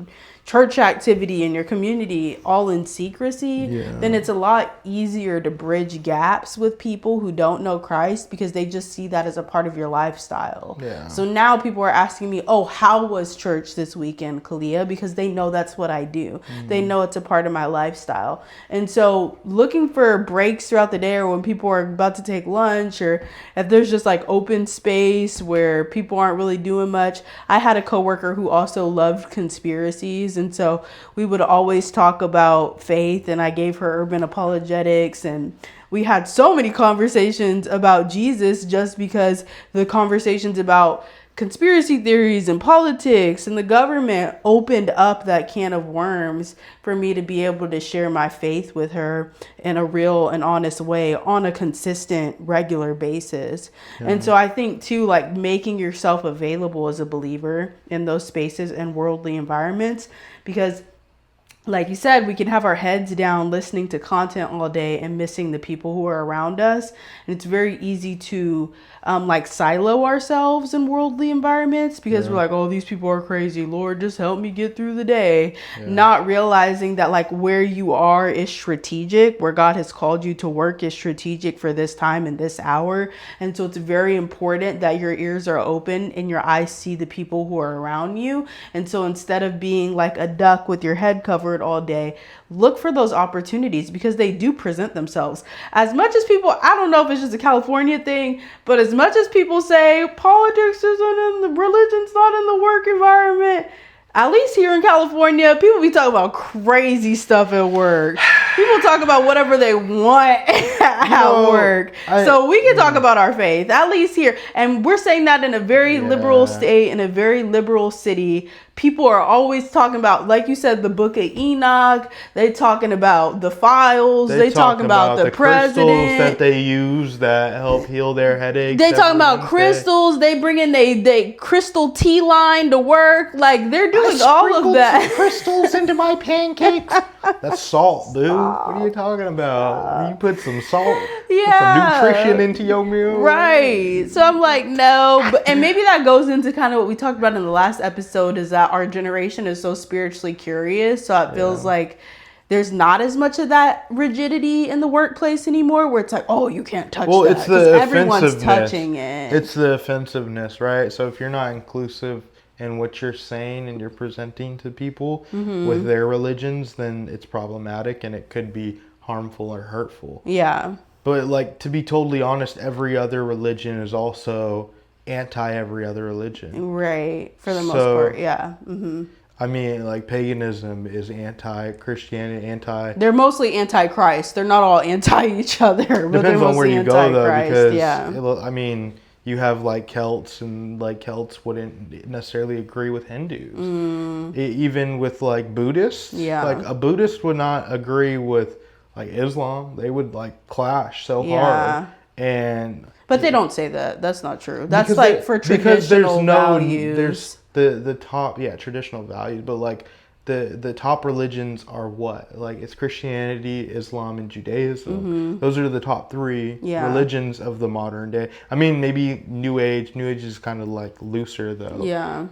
Speaker 1: church activity in your community all in secrecy, then it's a lot easier to bridge gaps with people who don't know Christ because they just see that as a part of your lifestyle. So now people are asking me, oh, how was church this weekend, Kalia? Because they know that's what I do. They know it's a part of my lifestyle. And so looking for breaks throughout the day, or when people are about to take lunch, or if there's just like open space where people aren't really doing much. I had a coworker who also loved conspiracies. And so we would always talk about faith, and I gave her urban apologetics, and we had so many conversations about Jesus just because the conversations about conspiracy theories and politics and the government opened up that can of worms for me to be able to share my faith with her in a real and honest way on a consistent, regular basis. And so I think too, like making yourself available as a believer in those spaces and worldly environments, because like you said, we can have our heads down listening to content all day and missing the people who are around us. And it's very easy to like silo ourselves in worldly environments because we're like, oh, these people are crazy. Lord, just help me get through the day. Not realizing that like where you are is strategic, where God has called you to work is strategic for this time and this hour. And so it's very important that your ears are open and your eyes see the people who are around you. And so instead of being like a duck with your head covered all day, look for those opportunities because they do present themselves. As much as people, I don't know if it's just a California thing, but as much as people say politics isn't in the religion's not in the work environment, at least here in California, people be talking about crazy stuff at work. People talk about whatever they want at work. So we can talk about our faith, at least here. And we're saying that in a very liberal state, in a very liberal city. People are always talking about, like you said, the book of Enoch. They talking about the files. They talking about the president.
Speaker 2: Crystals that they use that help heal their headaches.
Speaker 1: They talking about crystals. They bring in they crystal tea line to work. Like they're doing all of that.
Speaker 2: Some crystals into my pancakes. That's salt, dude. What are you talking about? You put some salt, put some nutrition into your meal.
Speaker 1: Right. So I'm like, no. And maybe that goes into kind of what we talked about in the last episode, is that our generation is so spiritually curious. So it feels like there's not as much of that rigidity in the workplace anymore, where it's like, oh, you can't touch that. Well,
Speaker 2: it's the
Speaker 1: everyone's touching it.
Speaker 2: It's the offensiveness, right? So if you're not inclusive in what you're saying and you're presenting to people with their religions, then it's problematic and it could be harmful or hurtful.
Speaker 1: Yeah.
Speaker 2: But like, to be totally honest, every other religion is also anti every other religion.
Speaker 1: Right. For the most part. Yeah.
Speaker 2: I mean, like paganism is anti-Christianity,
Speaker 1: They're mostly anti-Christ. They're not all anti each other. But
Speaker 2: depends on where you go though, because
Speaker 1: I
Speaker 2: mean, you have like Celts, and like Celts wouldn't necessarily agree with Hindus. Even with like Buddhists, like a Buddhist would not agree with like Islam. They would like clash so hard. But
Speaker 1: they don't say that. That's not true. That's like for traditional values.
Speaker 2: There's the top, traditional values, but like the top religions are what? Like it's Christianity, Islam, and Judaism. Those are the top three religions of the modern day. I mean, maybe New Age. New Age is kind of like looser though.
Speaker 1: Yeah.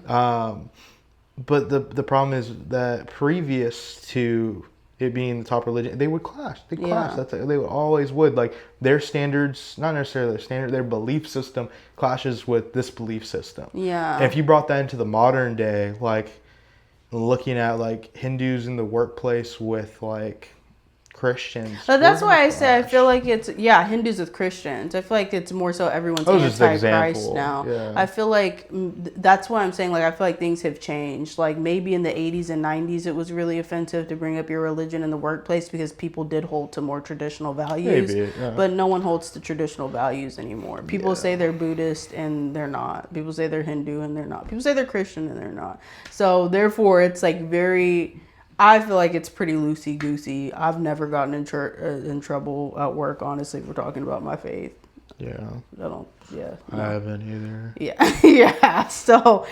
Speaker 2: But the problem is that previous to it being the top religion, they would clash. They clash. They always would. Like their standards, not necessarily their standard, their belief system clashes with this belief system. Yeah. And if you brought that into the modern day, like looking at like Hindus in the workplace with like Christians.
Speaker 1: But that's
Speaker 2: We're gonna
Speaker 1: why I say I
Speaker 2: clash.
Speaker 1: feel like it's Hindus with Christians. I feel like it's more so everyone's
Speaker 2: That was just an
Speaker 1: anti-Christ
Speaker 2: example.
Speaker 1: now.
Speaker 2: Yeah.
Speaker 1: I feel like that's why I'm saying like I feel like things have changed. Like maybe in the 80s and 90s it was really offensive to bring up your religion in the workplace because people did hold to more traditional values.
Speaker 2: Maybe, yeah.
Speaker 1: But no one holds to traditional values anymore. People say they're Buddhist and they're not. People say they're Hindu and they're not. People say they're Christian and they're not. So therefore it's like very, I feel like it's pretty loosey-goosey. I've never gotten in trouble at work, honestly, for talking about my faith.
Speaker 2: Yeah.
Speaker 1: I
Speaker 2: haven't either.
Speaker 1: Yeah. Yeah. So,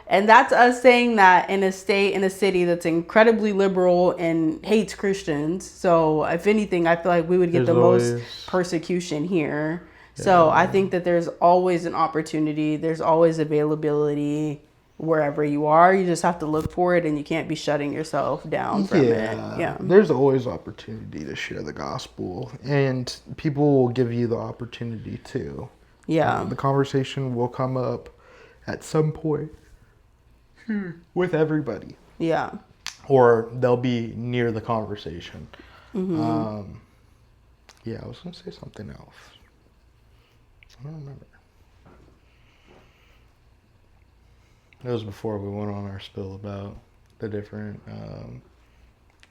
Speaker 1: and that's us saying that in a city that's incredibly liberal and hates Christians. So, if anything, I feel like we would get
Speaker 2: There's
Speaker 1: the
Speaker 2: always
Speaker 1: most persecution here. So, I think that there's always an opportunity, there's always availability wherever you are. You just have to look for it and you can't be shutting yourself down from it. Yeah.
Speaker 2: There's always opportunity to share the gospel, and people will give you the opportunity to.
Speaker 1: Yeah.
Speaker 2: The conversation will come up at some point with everybody.
Speaker 1: Yeah.
Speaker 2: Or they'll be near the conversation.
Speaker 1: Mm-hmm.
Speaker 2: I was going to say something else. I don't remember. It was before we went on our spill about the different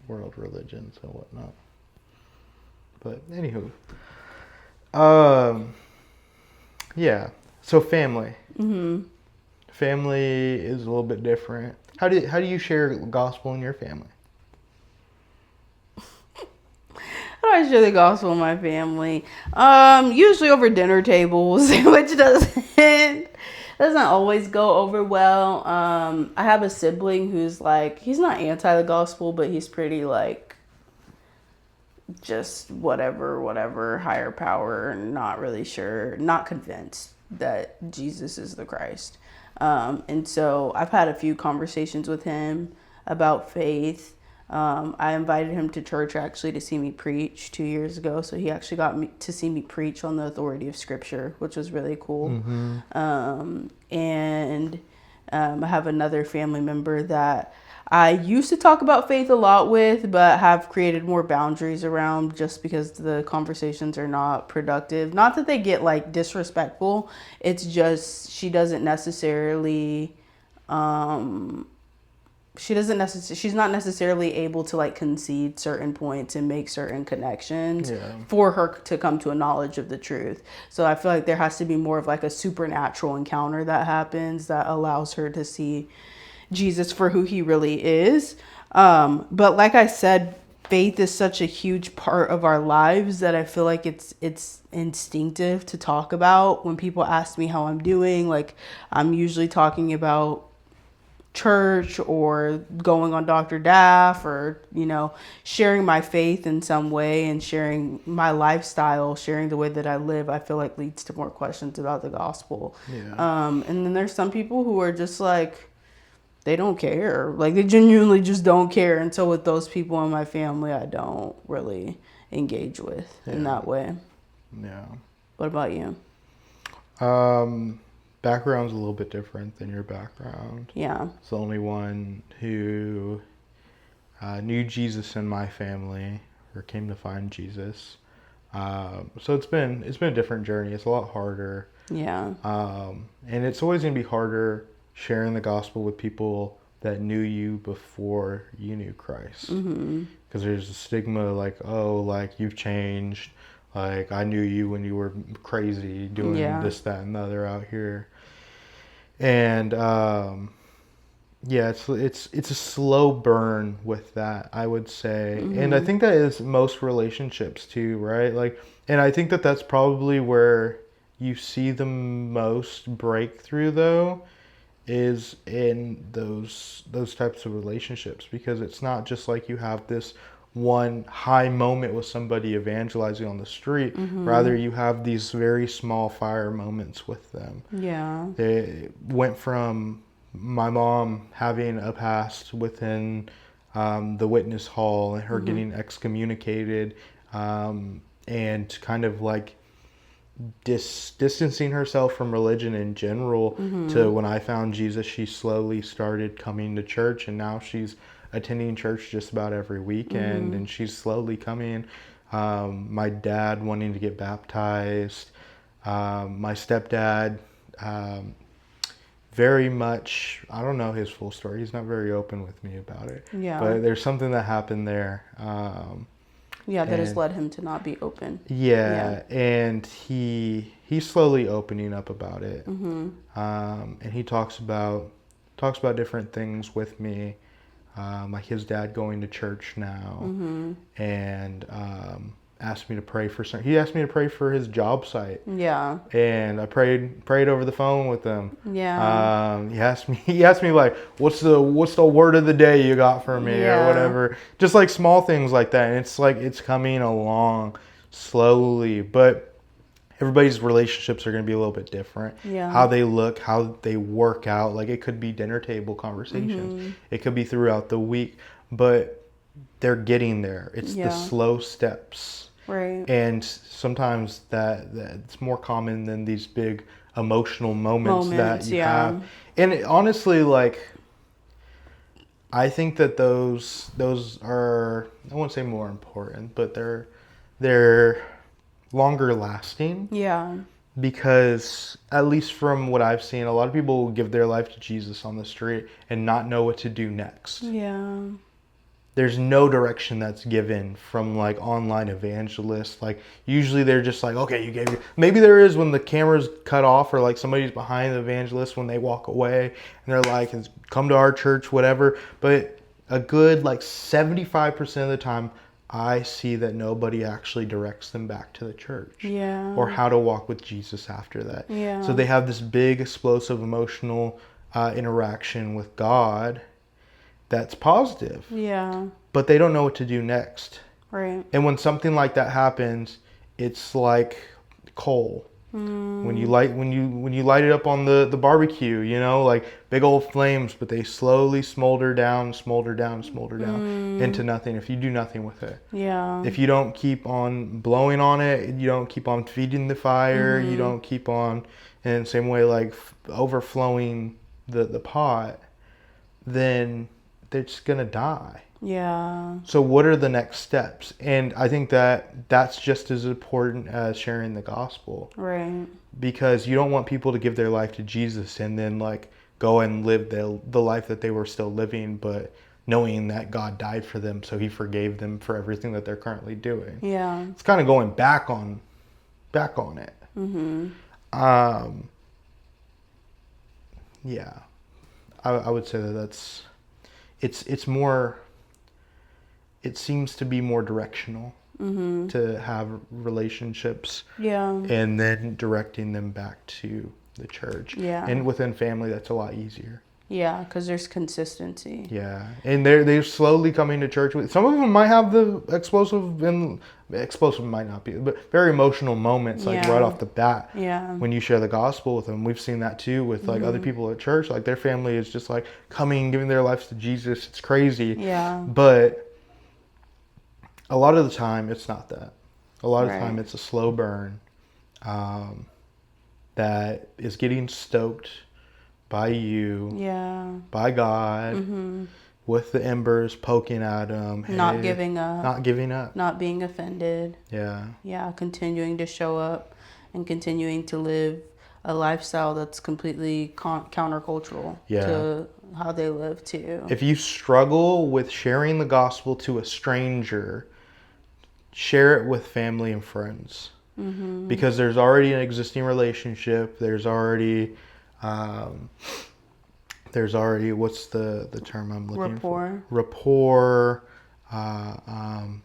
Speaker 2: world religions and whatnot. But anywho, so family.
Speaker 1: Mm-hmm.
Speaker 2: Family is a little bit different. How do you share the gospel in your family?
Speaker 1: How do I share the gospel in my family? Usually over dinner tables, which doesn't always go over well. I have a sibling who's like, he's not anti the gospel, but he's pretty like just whatever higher power, not really sure, not convinced that Jesus is the Christ. And so I've had a few conversations with him about faith. I invited him to church actually to see me preach 2 years ago. So he actually got me to see me preach on the authority of Scripture, which was really cool. Mm-hmm. I have another family member that I used to talk about faith a lot with, but have created more boundaries around just because the conversations are not productive. Not that they get like disrespectful. It's just she's not necessarily able to like concede certain points and make certain connections for her to come to a knowledge of the truth. So I feel like there has to be more of like a supernatural encounter that happens that allows her to see Jesus for who he really is. But like I said, faith is such a huge part of our lives that I feel like it's instinctive to talk about. When people ask me how I'm doing, like I'm usually talking about church or going on Dr. Daff or, sharing my faith in some way and sharing my lifestyle, sharing the way that I live, I feel like leads to more questions about the gospel. Yeah. And then there's some people who are just like, they don't care. Like they genuinely just don't care. And so with those people in my family, I don't really engage with in that way. Yeah. What about you?
Speaker 2: Background's a little bit different than your background.
Speaker 1: Yeah.
Speaker 2: It's the only one who knew Jesus in my family or came to find Jesus. So it's been a different journey. It's a lot harder.
Speaker 1: Yeah.
Speaker 2: And it's always going to be harder sharing the gospel with people that knew you before you knew Christ. Because there's a stigma like, oh, like you've changed. Like I knew you when you were crazy doing this, that, and the other out here. And it's a slow burn with that, I would say. And I think that is most relationships too, right? Like, and I think that that's probably where you see the most breakthrough though, is in those types of relationships, because it's not just like you have this one high moment with somebody evangelizing on the street. Rather, you have these very small fire moments with them. Yeah. It went from my mom having a past within the witness hall and her getting excommunicated and kind of like distancing herself from religion in general to when I found Jesus, she slowly started coming to church, and now she's attending church just about every weekend, and she's slowly coming. My dad wanting to get baptized. My stepdad, very much, I don't know his full story. He's not very open with me about it.
Speaker 1: Yeah.
Speaker 2: But there's something that happened there.
Speaker 1: That has led him to not be open.
Speaker 2: Yeah. And he's slowly opening up about it. And he talks about different things with me, like his dad going to church now, and asked me to pray for something. He asked me to pray for his job site. Yeah. And I prayed over the phone with him. Yeah. He asked me like, what's the word of the day you got for me, or whatever. Just like small things like that. And it's like it's coming along slowly, but everybody's relationships are going to be a little bit different. Yeah. How they look, how they work out. Like it could be dinner table conversations. It could be throughout the week, but they're getting there. It's the slow steps. Right. And sometimes that's more common than these big emotional moments that you have. And honestly, like, I think that those are, I won't say more important, but they're longer lasting. Yeah. Because at least from what I've seen, a lot of people will give their life to Jesus on the street and not know what to do next. Yeah. There's no direction that's given from like online evangelists. Like usually they're just like, okay, you gave your, maybe there is when the camera's cut off or like somebody's behind the evangelist when they walk away and they're like, come to our church, whatever. But a good like 75% of the time, I see that nobody actually directs them back to the church. Yeah. Or how to walk with Jesus after that. Yeah. So they have this big explosive emotional interaction with God that's positive. Yeah. But they don't know what to do next. Right. And when something like that happens, it's like coal. When you light it up on the barbecue, you know, like big old flames, but they slowly smolder down into nothing if you do nothing with it. Yeah. If you don't keep on blowing on it, you don't keep on feeding the fire, you don't keep on, in the same way like overflowing the pot, then they're just gonna die. Yeah. So what are the next steps? And I think that that's just as important as sharing the gospel. Right. Because you don't want people to give their life to Jesus and then like go and live the life that they were still living, but knowing that God died for them, so he forgave them for everything that they're currently doing. Yeah. It's kind of going back on it. Yeah. I would say that's it's more, it seems to be more directional to have relationships. Yeah. And then directing them back to the church. Yeah. And within family, that's a lot easier.
Speaker 1: Yeah, because there's consistency.
Speaker 2: Yeah. And they're slowly coming to church with, some of them might have the explosive might not be, but very emotional moments, like right off the bat. Yeah. When you share the gospel with them. We've seen that too with like other people at church, like their family is just like coming, giving their lives to Jesus. It's crazy. Yeah. But a lot of the time it's not that. A lot of the time it's a slow burn that is getting stoked by you, by God, with the embers poking at them.
Speaker 1: Not giving up.
Speaker 2: Not
Speaker 1: being offended. Yeah. Yeah, continuing to show up and continuing to live a lifestyle that's completely countercultural to how they live too.
Speaker 2: If you struggle with sharing the gospel to a stranger, share it with family and friends. Because there's already an existing relationship. There's already what's the term I'm looking for? Rapport.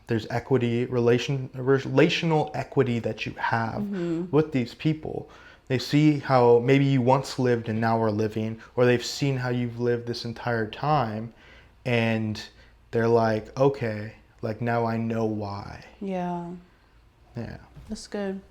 Speaker 2: There's equity, relational equity that you have with these people. They see how maybe you once lived and now are living, or they've seen how you've lived this entire time, and they're like, okay, like now I know why. Yeah. Yeah.
Speaker 1: That's good.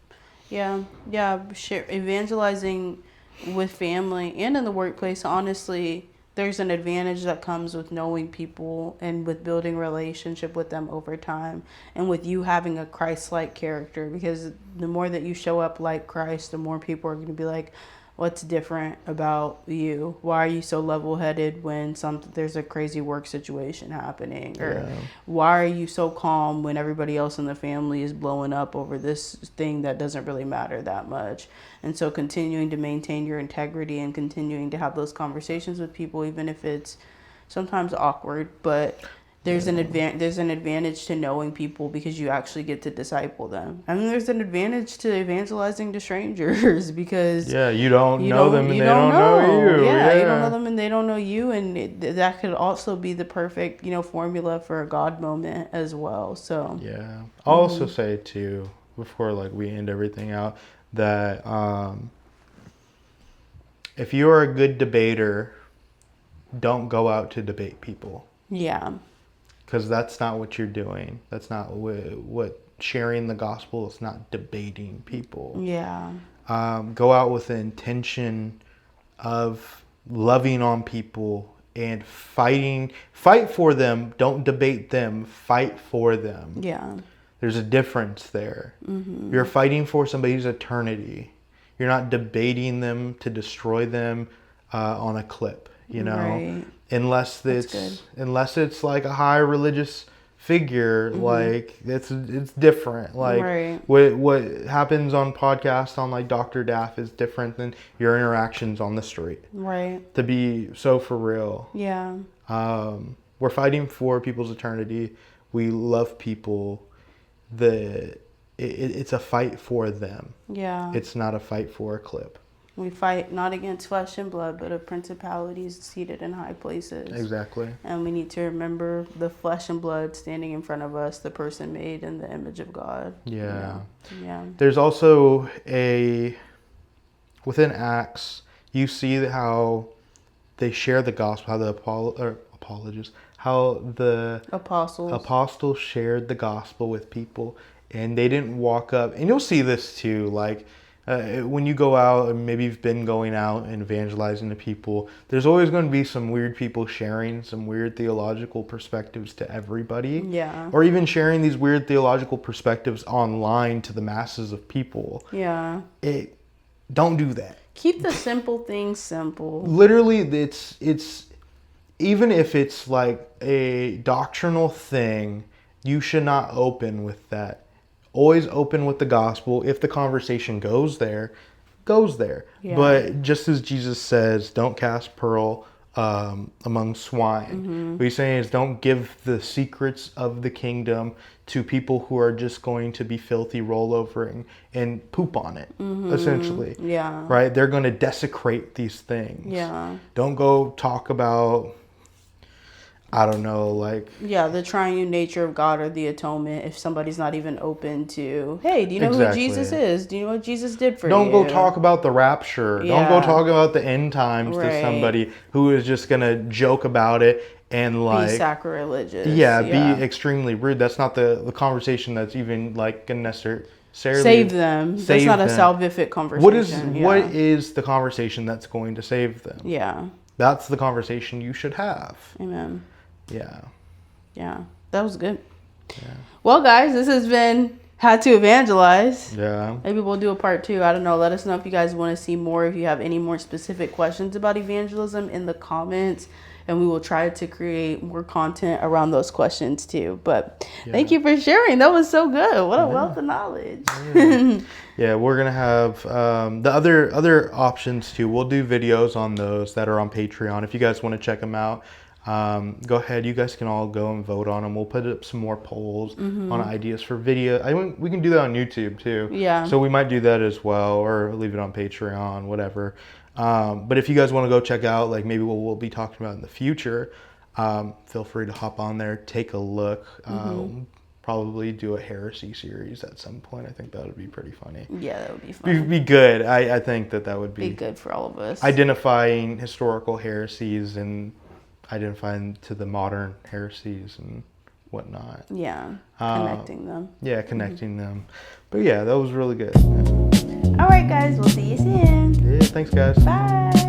Speaker 1: Yeah. Yeah. Evangelizing with family and in the workplace, honestly, there's an advantage that comes with knowing people and with building relationship with them over time, and with you having a Christ-like character, because the more that you show up like Christ, the more people are going to be like, What's different about you? Why are you so level-headed when there's a crazy work situation happening? Or why are you so calm when everybody else in the family is blowing up over this thing that doesn't really matter that much? And so continuing to maintain your integrity and continuing to have those conversations with people, even if it's sometimes awkward, but there's an advantage to knowing people because you actually get to disciple them. I mean, there's an advantage to evangelizing to strangers because
Speaker 2: you don't know them and they don't know you.
Speaker 1: You don't know them and they don't know you, and that could also be the perfect formula for a God moment as well. So
Speaker 2: I'll also say too, before we end everything out, that if you are a good debater, don't go out to debate people. Because that's not what you're doing. That's not what sharing the gospel is. Not debating people. Go out with the intention of loving on people and fight for them. Don't debate them. Fight for them. There's a difference there. You're fighting for somebody's eternity. You're not debating them to destroy them on a clip. Unless it's like a high religious figure, it's different. What happens on podcasts on Dr. Daff is different than your interactions on the street. To be so for real. We're fighting for people's eternity. We love people. It's a fight for them. It's not a fight for a clip.
Speaker 1: We fight not against flesh and blood, but of principalities seated in high places.
Speaker 2: Exactly.
Speaker 1: And we need to remember the flesh and blood standing in front of us, the person made in the image of God. There's also within Acts, you see how they share the gospel, how the apostles shared the gospel with people, and they didn't walk up. And you'll see this too, when you go out, and maybe you've been going out and evangelizing to people, there's always going to be some weird people sharing some weird theological perspectives to everybody. Or even sharing these weird theological perspectives online to the masses of people. Don't do that. Keep the simple things simple.
Speaker 2: Literally, it's even if it's a doctrinal thing, you should not open with that. Always open with the gospel. If the conversation goes there. But just as Jesus says, don't cast pearl among swine. What he's saying is don't give the secrets of the kingdom to people who are just going to be filthy rollovering and poop on it, essentially. Right? They're going to desecrate these things. Don't go talk about, I don't know,
Speaker 1: the triune nature of God or the atonement if somebody's not even open to, hey, do you know who Jesus is? Do you know what Jesus did for you?
Speaker 2: Don't go talk about the rapture. Don't go talk about the end times to somebody who is just going to joke about it and
Speaker 1: be sacrilegious.
Speaker 2: Be extremely rude. That's not the conversation that's even going to necessarily
Speaker 1: save them. That's not a salvific conversation.
Speaker 2: What is the conversation that's going to save them? That's the conversation you should have.
Speaker 1: Amen.
Speaker 2: Yeah,
Speaker 1: that was good. Well, guys, this has been How to Evangelize. Maybe we'll do a part 2. I don't know. Let us know if you guys want to see more. If you have any more specific questions about evangelism in the comments, and we will try to create more content around those questions too. But thank you for sharing. That was so good. What a wealth of knowledge.
Speaker 2: We're gonna have the other options too. We'll do videos on those that are on Patreon. If you guys want to check them out, go ahead. You guys can all go and vote on them. We'll put up some more polls on ideas for video. We can do that on YouTube too. So we might do that as well, or leave it on Patreon, whatever. But if you guys want to go check out maybe what we'll be talking about in the future, feel free to hop on there, take a look. Probably do a heresy series at some point. I think that would be pretty funny.
Speaker 1: That would be fun.
Speaker 2: Be good. I think that would be
Speaker 1: good for all of us.
Speaker 2: Identifying historical heresies and identifying to the modern heresies and whatnot.
Speaker 1: Connecting them.
Speaker 2: Connecting them. But that was really good.
Speaker 1: All right, guys. We'll see you soon.
Speaker 2: Thanks, guys.
Speaker 1: Bye.